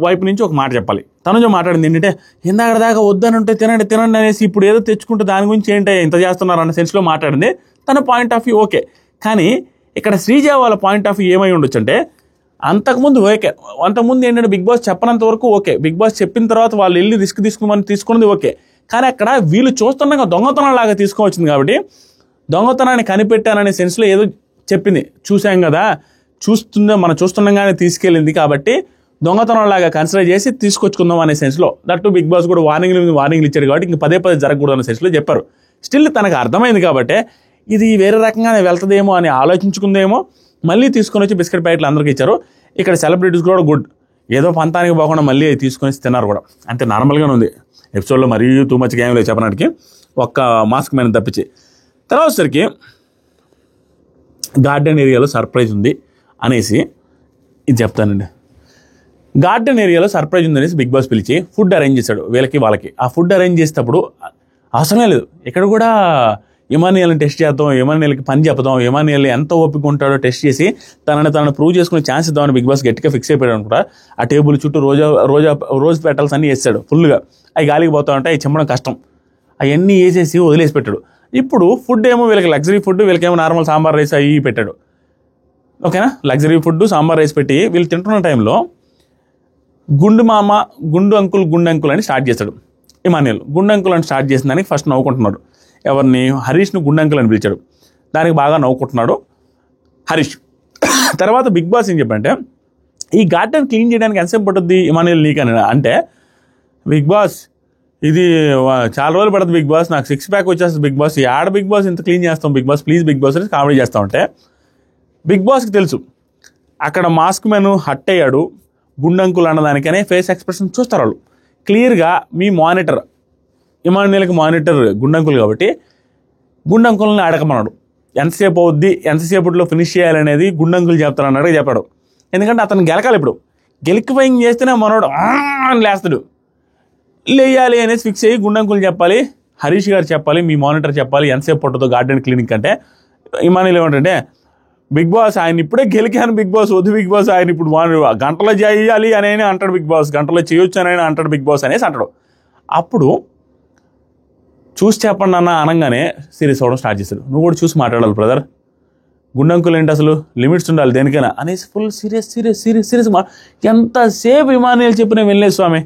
వైపు నుంచి ఒక మాట చెప్పాలి. తనుజ మాట్లాడింది ఏంటంటే, ఇందాక దాకా వద్దనంటే తినండి అనేసి ఇప్పుడు ఏదో తెచ్చుకుంటే దాని గురించి ఏంటి ఇంత చేస్తున్నారు అన్న సెన్స్లో మాట్లాడింది. తన పాయింట్ ఆఫ్ వ్యూ ఓకే, కానీ ఇక్కడ శ్రీజ వాళ్ళ పాయింట్ ఆఫ్ వ్యూ ఏమై ఉండొచ్చు అంటే, అంతకుముందు ఏంటంటే బిగ్ బాస్ చెప్పనంత వరకు ఓకే, బిగ్ బాస్ చెప్పిన తర్వాత వాళ్ళు వెళ్ళి రిస్క్ తీసుకున్నది ఓకే, కానీ అక్కడ వీళ్ళు చూస్తున్నాక దొంగతనం లాగా తీసుకోవచ్చింది. కాబట్టి దొంగతనాన్ని కనిపెట్టాననే సెన్స్లో ఏదో చెప్పింది, చూసాం కదా, మనం చూస్తుండగానే తీసుకెళ్ళింది, కాబట్టి దొంగతనం లాగా కన్సిడర్ చేసి తీసుకొచ్చుకుందాం అనే సెన్స్లో. దట్టు బిగ్ బాస్ కూడా వార్నింగ్లు ఇచ్చారు కాబట్టి ఇంక పదే జరగకూడదు అనే సెన్స్లో చెప్పారు. స్టిల్ తనకు అర్థమైంది కాబట్టి ఇది వేరే రకంగానే వెళ్తుందేమో అని ఆలోచించుకుందేమో, మళ్ళీ తీసుకొని వచ్చి బిస్కెట్ ప్యాకెట్లు అందరికీ ఇచ్చారు. ఇక్కడ సెలబ్రిటీస్ కూడా గుడ్, ఏదో పంతానికి పోకుండా మళ్ళీ తీసుకొని తిన్నారు కూడా, అంటే నార్మల్గానే ఉంది. ఎపిసోడ్లో మరీ టూ మచ్ గేమ్ లేదు చెప్పడానికి, ఒక్క మాస్క్ మీద తప్పించి. తర్వాత సరికి గార్డెన్ ఏరియాలో సర్ప్రైజ్ ఉంది అనేసి ఇది చెప్తానండి. గార్డెన్ ఏరియాలో సర్ప్రైజ్ ఉందనేసి బిగ్ బాస్ పిలిచి ఫుడ్ అరేంజ్ చేశాడు వాళ్ళకి. ఆ ఫుడ్ అరేంజ్ చేసేటప్పుడు అవసరమే లేదు, ఇక్కడ కూడా ఇమానియల్ని టెస్ట్ చేద్దాం, ఇమానియల్కి పని చెప్దాం, ఇమానియల్ ఎంత ఓపిక ఉంటాడో టెస్ట్ చేసి తనను ప్రూవ్ చేసుకునే ఛాన్స్ ఇద్దామని బిగ్ బాస్ గట్టిగా ఫిక్స్ అయిపోయాడు అనుకుంటా. ఆ టేబుల్ చుట్టూ రోజ్ పెటల్స్ అన్నీ వేసాడు ఫుల్గా, అవి గాలికి పోతా ఉంటే అవి చిమ్మడం కష్టం, అవన్నీ వేసేసి వదిలేసి పెట్టాడు. ఇప్పుడు ఫుడ్ ఏమో వీళ్ళకి లగ్జరీ ఫుడ్, వీళ్ళకేమో నార్మల్ సాంబార్ రైస్ అవి పెట్టాడు. ఓకేనా, లగ్జరీ ఫుడ్ సాంబార్ రైస్ పెట్టి వీళ్ళు తింటున్న టైంలో గుండు అంకుల్ అని స్టార్ట్ చేశాడు ఇమానియల్. గుండు అంకుల్ అని స్టార్ట్ చేసిన దానికి ఫస్ట్ నవ్వుకుంటున్నాడు. ఎవరిని? హరీష్ను గుండు అంకుల్ అని పిలిచాడు, దానికి బాగా నవ్వుకుంటున్నాడు హరీష్. తర్వాత బిగ్ బాస్ ఏం చెప్పంటే, ఈ గార్డెన్ క్లీన్ చేయడానికి ఎంతసేపు పడుతుంది ఇమానియల్ నీకని అంటే, బిగ్ బాస్ ఇది చాలా రోజులు పడుతుంది బిగ్ బాస్, నాకు 6 ప్యాక్ వచ్చేస్తుంది బిగ్ బాస్, ఆడ బిగ్ బాస్ ఇంత క్లీన్ చేస్తాం Bigg Boss, please Bigg Boss అని కామెడీ చేస్తూ ఉంటే, బిగ్ బాస్కి తెలుసు అక్కడ మాస్క్ మ్యాన్ హట్ అయ్యాడు గుండంకుల్ అన్నదానికనే ఫేస్ ఎక్స్ప్రెషన్ చూస్తారు వాళ్ళు క్లియర్గా. మీ మానిటర్ ఇమానియల్కి మానిటర్ గుండంకుల్ కాబట్టి గుండంకుల్ని అడగమన్నాడు, ఎంతసేపు అవుద్ది ఎంతసేపట్లో ఫినిష్ చేయాలనేది గుండంకుల్ చెప్తానన్నాడు చెప్పాడు. ఎందుకంటే అతను గెలకాలి, ఇప్పుడు గెలికిపోయింగ్ చేస్తేనే మనోడు అని లేస్తాడు, లేయాలి అనేసి ఫిక్స్ అయ్యి గుండంకులు చెప్పాలి, హరీష్ గారు చెప్పాలి, మీ మానిటర్ చెప్పాలి ఎంతసేపు పట్టుతో గార్డెన్ క్లినిక్ అంటే. ఇమానియల్ ఏమంటే, బిగ్ బాస్ ఆయన ఇప్పుడే గెలికాను బిగ్ బాస్, వద్దు బిగ్ బాస్, ఆయన ఇప్పుడు గంటలో చేయాలి అని అంటాడు బిగ్ బాస్, గంటలో చేయొచ్చు అని అంటాడు బిగ్ బాస్ అనేసి అంటాడు. అప్పుడు చూసి చెప్పండి అన్న అనగానే సీరియస్ అవ్వడం స్టార్ట్ చేశాడు. నువ్వు కూడా చూసి మాట్లాడాలి బ్రదర్, గుండంకులు ఏంటి అసలు, లిమిట్స్ ఉండాలి దేనికైనా అనేసి ఫుల్ సీరియస్ ఎంతసేపు ఇమానియల్ చెప్పినా వెళ్ళలేదు స్వామి,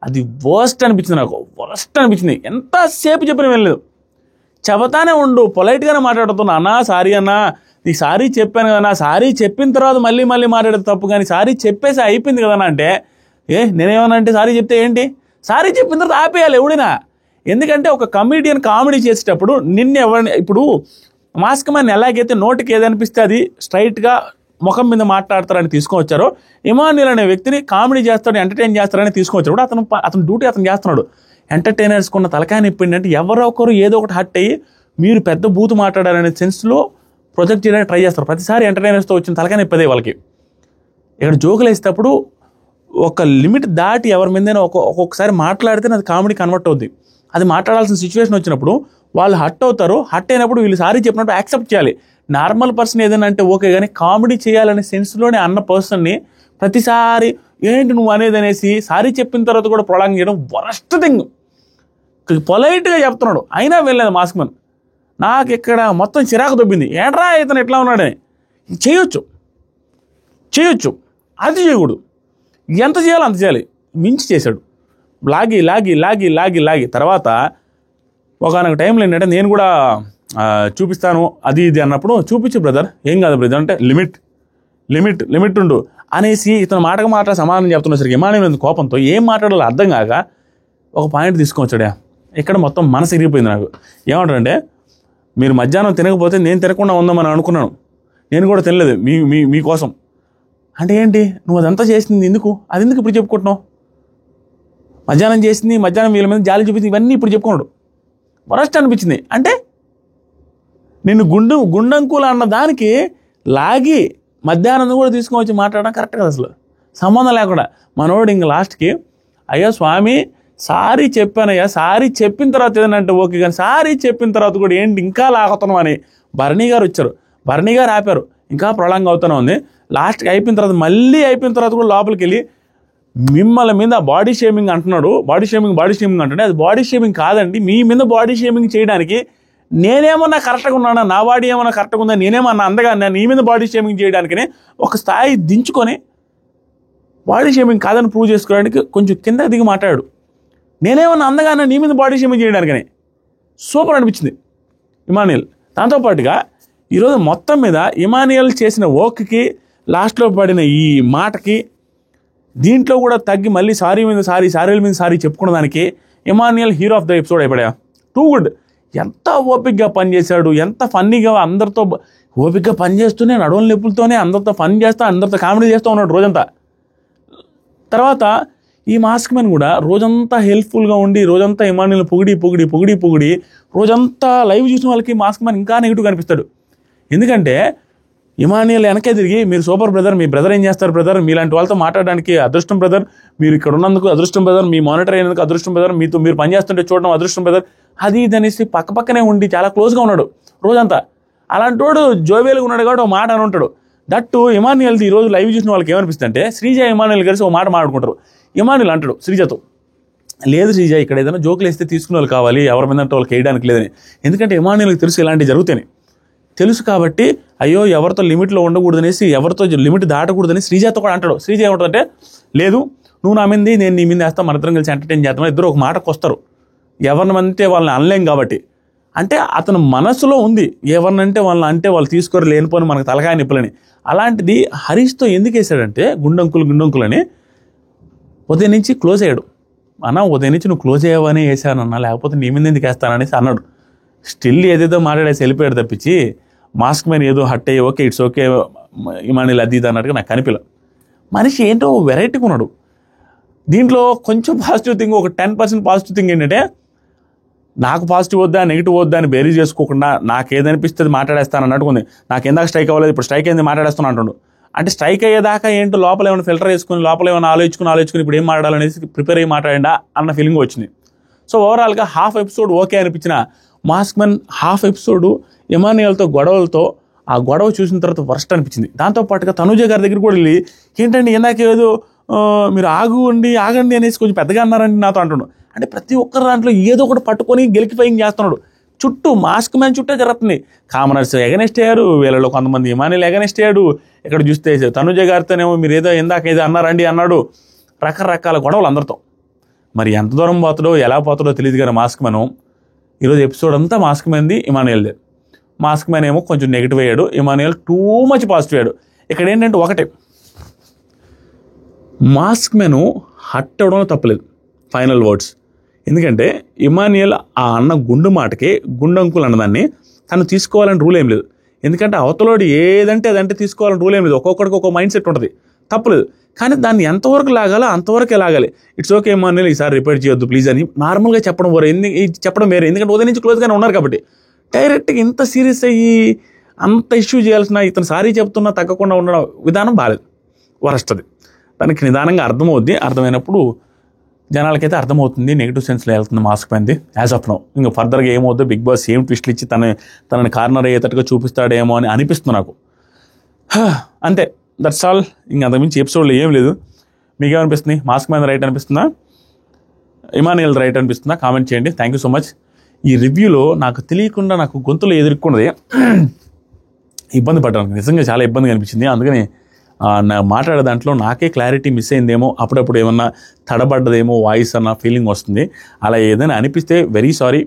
అది వర్స్ట్ అనిపించింది నాకు, వర్స్ట్ అనిపించింది. ఎంతసేపు చెప్పినా వెళ్ళలేదు, చెబుతానే ఉండు, పొలైట్గానే మాట్లాడుతున్నా, అన్నా సారీ అన్నా, నీకు సారీ చెప్పాను కదా, సారీ చెప్పిన తర్వాత మళ్ళీ మాట్లాడేది తప్పు, కానీ సారీ చెప్పేసి అయిపోయింది కదన్నా అంటే, నేనేమన్నా అంటే సారీ చెప్తే ఏంటి, సారీ చెప్పిన తర్వాత ఆపేయాలి ఎవడినా. ఎందుకంటే ఒక కమీడియన్ కామెడీ చేసేటప్పుడు ఇప్పుడు మాస్క్ మ్యాన్ ఎలాగైతే నోటికి ఏదనిపిస్తే అది స్ట్రైట్గా ముఖం మీద మాట్లాడతారని తీసుకొచ్చారో, ఇమాన్యుల్ అనే వ్యక్తిని కామెడీ చేస్తాడు, ఎంటర్టైన్ చేస్తారని తీసుకొచ్చాడు. అతను డ్యూటీ అతను చేస్తున్నాడు. ఎంటర్టైనర్స్కున్న తలకాయ నొప్పిండి అంటే ఎవరో ఒకరు ఏదో ఒకటి హట్ అయ్యి మీరు పెద్ద బూతు మాట్లాడారనే సెన్స్లో ప్రొజెక్ట్ చేయడానికి ట్రై చేస్తారు. ప్రతిసారి ఎంటర్టైనర్స్తో వచ్చిన తలకాయ నొప్పదే వాళ్ళకి. ఇక్కడ జోకులు వేసేటప్పుడు ఒక లిమిట్ దాటి ఎవరి మీదైనా ఒక్కొక్కసారి మాట్లాడితే అది కామెడీ కన్వర్ట్ అవుద్ది. అది మాట్లాడాల్సిన సిచ్యువేషన్ వచ్చినప్పుడు వాళ్ళు హట్ అవుతారు. హట్ అయినప్పుడు వీళ్ళు సారీ చెప్పినట్టు యాక్సెప్ట్ చేయాలి. నార్మల్ పర్సన్ ఏదైనా అంటే ఓకే, కానీ కామెడీ చేయాలనే సెన్స్లోనే అన్న పర్సన్ని ప్రతిసారి ఏంటి నువ్వు అనేది అనేసి సారీ చెప్పిన తర్వాత కూడా ప్రొలాంగ్ చేయడం వరస్ట్ థింగ్. పొలైట్గా చెప్తున్నాడు అయినా వెళ్ళలేదు మాస్క్ మ్యాన్. నాకు ఇక్కడ మొత్తం చిరాకు దొబ్బింది. ఏంట్రా ఇతను ఎట్లా ఉన్నాడని. చేయొచ్చు అది చేయకూడదు. ఎంత చేయాలో అంత చేయాలి. మించి చేశాడు. లాగి తర్వాత ఒకనొక టైంలో ఏంటంటే నేను కూడా చూపిస్తాను అది ఇది అన్నప్పుడు, చూపించు బ్రదర్, ఏం కాదు బ్రదర్ అంటే లిమిట్ ఉండు అనేసి ఇతను మాటలు సమాధానం చెప్తున్నా సరికి ఇమాన్యుల్ కోపంతో ఏం మాట్లాడాలో అర్థం కాక ఒక పాయింట్ తీసుకొచ్చాడా. ఇక్కడ మొత్తం మనసు ఎరిగిపోయింది నాకు. ఏమంటాడంటే, మీరు మధ్యాహ్నం తినకపోతే నేను తినకుండా ఉందామని అనుకున్నాను, నేను కూడా తినలేదు మీకోసం అంటే ఏంటి, నువ్వు అదంతా చేసింది ఎందుకు, అది ఎందుకు ఇప్పుడు చెప్పుకుంటున్నావు, మధ్యాహ్నం వీళ్ళ మీద జాలి చూపించింది ఇవన్నీ ఇప్పుడు చెప్పుకున్నాడు. వరస్ట్ అనిపించింది. అంటే నిన్ను గుండంకులు అన్న దానికి లాగి మధ్యాహ్నం కూడా తీసుకొని వచ్చి మాట్లాడడం కరెక్ట్ కదా. అసలు సంబంధం లేకుండా మనోడు ఇంక లాస్ట్కి అయ్యా స్వామి సారీ చెప్పానయ్యా, సారీ చెప్పిన తర్వాత ఏదంటే ఓకే, కానీ సారీ చెప్పిన తర్వాత కూడా ఏంటి ఇంకా లాగుతున్నాం అని భరణి గారు వచ్చారు. భరణి గారు ఆపారు. ఇంకా ప్రొలాంగ్ అవుతూనే ఉంది. లాస్ట్కి అయిపోయిన తర్వాత కూడా లోపలికి వెళ్ళి మిమ్మల్ని మీద బాడీ షేమింగ్ అంటున్నాడు. బాడీ షేమింగ్ అంటుండే అది బాడీ షేమింగ్ కాదండి. మీ మీద బాడీ షేమింగ్ చేయడానికి నేనేమన్నా కరెక్ట్గా ఉన్నానా, నా బాడీ ఏమన్నా కరెక్ట్గా ఉందా, నేనేమన్నా అందగా నీ మీద బాడీ షేమింగ్ చేయడానికనే ఒక స్థాయి దించుకొని బాడీ షేమింగ్ కాదని ప్రూవ్ చేసుకోవడానికి కొంచెం కింద దిగి మాట్లాడాడు. నేనేమన్నా అందగా నీ మీద బాడీ షేమింగ్ చేయడానికనే. సూపర్ అనిపించింది ఇమాన్యుల్. దాంతోపాటుగా ఈరోజు మొత్తం మీద ఇమాన్యుల్ చేసిన వర్క్కి లాస్ట్లో పడిన ఈ మాటకి దీంట్లో కూడా తగ్గి మళ్ళీ సారీల మీద సారీ చెప్పుకున్న దానికి Emmanuel hero of the episode అయిపోయా. Too good. ఎంత ఓపిక్గా పనిచేశాడు, ఎంత ఫన్నీగా అందరితో ఓపిక్గా పనిచేస్తూనే నడవల నొప్పులతోనే అందరితో ఫన్ చేస్తా, అందరితో కామెడీ చేస్తూ ఉన్నాడు రోజంతా. తర్వాత ఈ మాస్క్ మ్యాన్ కూడా రోజంతా హెల్ప్ఫుల్గా ఉండి రోజంతా ఇమాన్యుల్ని పొగిడి రోజంతా లైవ్ చూసిన వాళ్ళకి మాస్క్ మ్యాన్ ఇంకా నెగిటివ్ కనిపిస్తాడు. ఎందుకంటే ఇమాన్యుల్ వెనకే తిరిగి మీరు సూపర్ బ్రదర్, మీ బ్రదర్ ఏం చేస్తారు బ్రదర్, మీలాంటి వాళ్ళతో మాట్లాడడానికి అదృష్టం బ్రదర్, మీరు ఇక్కడ ఉన్నందుకు అదృష్టం బ్రదర్, మీ మానిటర్ అయినందుకు అదృష్టం బ్రదర్, మీరు పనిచేస్తుంటే చూడడం అదృష్టం బ్రదర్, అది ఇది అనేసి పక్కనే ఉండి చాలా క్లోజ్గా ఉన్నాడు రోజంతా. అలాంటి వాడు జోవేలుగా ఉన్నాడు కాబట్టి ఒక మాట అని ఉంటాడు. దట్టు ఇమాన్యుల్ది ఈరోజు లైవ్ చూసిన వాళ్ళకి ఏమనిపిస్తుంది అంటే, శ్రీజ ఇమాన్యుల్ కలిసి ఒక మాట మాట్లాడుకుంటారు. ఇమాన్యుల్ అంటాడు శ్రీజతో, లేదు శ్రీజ ఇక్కడ ఏదైనా జోకులు వేస్తే తీసుకునే వాళ్ళు కావాలి, ఎవరి మీద అంటే వాళ్ళకి వేయడానికి లేదని. ఎందుకంటే ఇమాన్యుల్కి తెలుసు ఇలాంటివి జరుగుతాయి తెలుసు కాబట్టి అయ్యో ఎవరితో లిమిట్లో ఉండకూడదనేసి, ఎవరితో లిమిట్ దాటకూడదని శ్రీజతో కూడా అంటాడు. శ్రీజ ఏమంటుందంటే, లేదు నువ్వు నా మీద నేను నీ మీద వేస్తాం, మన ఇద్దరం కలిసి ఎంటర్టైన్ చేస్తాం, ఇద్దరు ఒక మాటకు వస్తారు, ఎవరినంటే వాళ్ళని అనలేం కాబట్టి. అంటే అతను మనసులో ఉంది ఎవరినంటే వాళ్ళని అంటే వాళ్ళు తీసుకోరు లేనిపోని మనకు తలకాయ నిప్పులని. అలాంటిది హరీష్తో ఎందుకు వేసాడంటే గుండంకులు అని ఉదయం నుంచి క్లోజ్ అయ్యాడు. ఉదయం నుంచి నువ్వు క్లోజ్ అయ్యావని వేసానన్నా, లేకపోతే నీ మీద ఎందుకు వేస్తాననేసి అన్నాడు. స్టిల్ ఏదేదో మాట్లాడేసి వెళ్ళిపోయాడు తప్పించి మాస్క్ మ్యాన్ ఏదో హట్ అయ్యి ఓకే ఇట్స్ ఓకే ఇమాన్యుల్ అది ఇది అన్నట్టుగా నాకు కనిపించలే. మనిషి ఏంటో వెరైటీగా ఉన్నాడు. దీంట్లో కొంచెం పాజిటివ్ థింగ్, ఒక 10% పాజిటివ్ థింగ్ ఏంటంటే, నాకు పాజిటివ్ వద్దా నెగిటివ్ వద్దా అని బేరీ చేసుకోకుండా నాకు ఏదనిపిస్తుంది మాట్లాడేస్తాను అన్నట్టుకుంది. నాకు ఎందాక స్ట్రైక్ అవ్వలేదు, ఇప్పుడు స్ట్రైక్ అయింది మాట్లాడేస్తాను అంటుండు. అంటే స్ట్రైక్ అయ్యేదాకా ఏంటో లోపల ఏమైనా ఫిల్టర్ చేసుకుని లోపల ఏమైనా ఆలోచించుకుని ఇప్పుడు ఏం మాట్లాడాలనేసి ప్రిపేర్ అయ్యి మాట్లాడా అన్న ఫీలింగ్ వచ్చింది. సో ఓవరాల్గా హాఫ్ ఎపిసోడ్ ఓకే అనిపించిన మాస్క్ మ్యాన్ హాఫ్ ఎపిసోడ్ ఇమాన్యుల్తో గొడవలతో ఆ గొడవ చూసిన తర్వాత వర్స్ట్ అనిపించింది. దాంతోపాటుగా తనుజ గారి దగ్గర కూడా వెళ్ళి ఏంటండి ఇందాక ఏదో మీరు ఆగండి అనేసి కొంచెం పెద్దగా అన్నారండి నాతో అంటున్నాడు. అంటే ప్రతి ఒక్కరి దాంట్లో ఏదో ఒకటి పట్టుకొని గెలికిఫైయింగ్ చేస్తున్నాడు. చుట్టూ మాస్క్ మ్యాన్ చుట్టే జరుగుతుంది. కామనర్స్ ఎగనెస్ట్ అయ్యారు, వీళ్ళలో కొంతమంది ఇమాన్యుల్ ఎగనెస్ట్ అయ్యాడు. ఇక్కడ చూస్తే తనుజ గారితోనేమో మీరు ఏదో ఇందాక ఏదో అన్నారండి అన్నాడు. రకరకాల గొడవలు అందరితో. మరి ఎంత దూరం పోతాడో ఎలా పోతాడో తెలియదు కానీ మాస్క్ మ్యాన్ ఈరోజు ఎపిసోడ్ అంతా మాస్క్ మ్యాన్ది ఇమాన్యుల్దే. మాస్క్ మ్యాన్ ఏమో కొంచెం నెగిటివ్ అయ్యాడు, ఇమాన్యుల్ టూ మచ్ పాజిటివ్ అయ్యాడు. ఇక్కడ ఏంటంటే ఒకటే, మాస్క్ మ్యాన్ హట్ అవడంలో తప్పలేదు, ఫైనల్ వర్డ్స్. ఎందుకంటే ఇమాన్యుయల్ ఆ అన్న గుండు మాటకి గుండంకులు అన్నదాన్ని తను తీసుకోవాలని రూల్ ఏం లేదు. ఎందుకంటే అవతలోడు ఏదంటే అదంటే తీసుకోవాలని రూల్ ఏం లేదు. ఒక్కొక్కడికి ఒక్కో మైండ్ సెట్ ఉంటుంది, తప్పలేదు. కానీ దాన్ని ఎంతవరకు లాగాలో అంతవరకే లాగాలి. ఇట్స్ ఓకే ఇమాన్యుయల్, ఈసారి రిపీట్ చేయొద్దు ప్లీజ్ అని నార్మల్గా చెప్పడం చెప్పడం వేరే. ఎందుకంటే ఉదయం నుంచి క్లోజ్గానే ఉన్నారు కాబట్టి. డైరెక్ట్గా ఇంత సీరియస్ అయ్యి అంత ఇష్యూ చేయాల్సిన ఇతను సారీ చెప్తున్నా తగ్గకుండా ఉండడం విధానం బాలేదు, వరస్ట్ది. దానికి నిదానంగా అర్థమవుద్ది. అర్థమైనప్పుడు జనాలకైతే అర్థమవుతుంది నెగిటివ్ సెన్స్లో వెళ్తుంది మాస్క్ పైనది. యాజ్ ఆఫ్ నౌ ఇంకా ఫర్దర్గా ఏమవుద్దో బిగ్ బాస్ ఏం ట్విస్ట్లు ఇచ్చి తనని కార్నర్ అయ్యేటట్టుగా చూపిస్తాడేమో అని అనిపిస్తుంది నాకు. అంతే, దట్స్ ఆల్. ఇంకా అంతకుమించి ఎపిసోడ్లో ఏం లేదు. మీకేమనిపిస్తుంది? మాస్క్ మ్యాన్ రైట్ అనిపిస్తుందా, ఇమాన్యుయల్ రైట్ అనిపిస్తుందా? కామెంట్ చేయండి. Thank you so much. ఈ రివ్యూలో నాకు తెలియకుండా నాకు గొంతులో ఎదుర్కొన్నది ఇబ్బంది పడ్డాను, నిజంగా చాలా ఇబ్బందిగా అనిపించింది. అందుకని నా మాట్లాడే దాంట్లో నాకే క్లారిటీ మిస్ అయిందేమో, అప్పుడప్పుడు ఏమన్నా తడబడ్డదేమో వాయిస్ అన్న ఫీలింగ్ వస్తుంది. అలా ఏదైనా అనిపిస్తే వెరీ సారీ.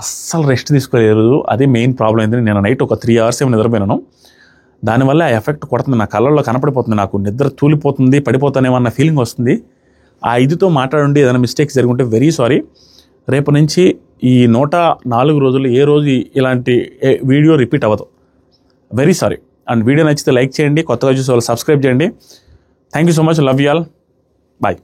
అస్సలు రెస్ట్ తీసుకోలేదు, అదే మెయిన్ ప్రాబ్లం అయింది. నేను నైట్ ఒక 3 hours ఏమో నిద్రపోయినాను. దానివల్ల ఆ ఎఫెక్ట్ కొడుతుంది, నా కళ్ళల్లో కనపడిపోతుంది. నాకు నిద్ర తూలిపోతుంది, పడిపోతానేమన్న ఫీలింగ్ వస్తుంది. ఆ ఇదితో మాట్లాడండి ఏదైనా మిస్టేక్స్ జరుగుంటే వెరీ సారీ. రేపు నుంచి ఈ 104 రోజులు ఏ రోజు ఇలాంటి వీడియో రిపీట్ అవ్వదు. Very sorry. అండ్ వీడియో నచ్చితే లైక్ చేయండి, కొత్తగా చూసే వాళ్ళు సబ్స్క్రైబ్ చేయండి. Thank you so much, love you all, bye.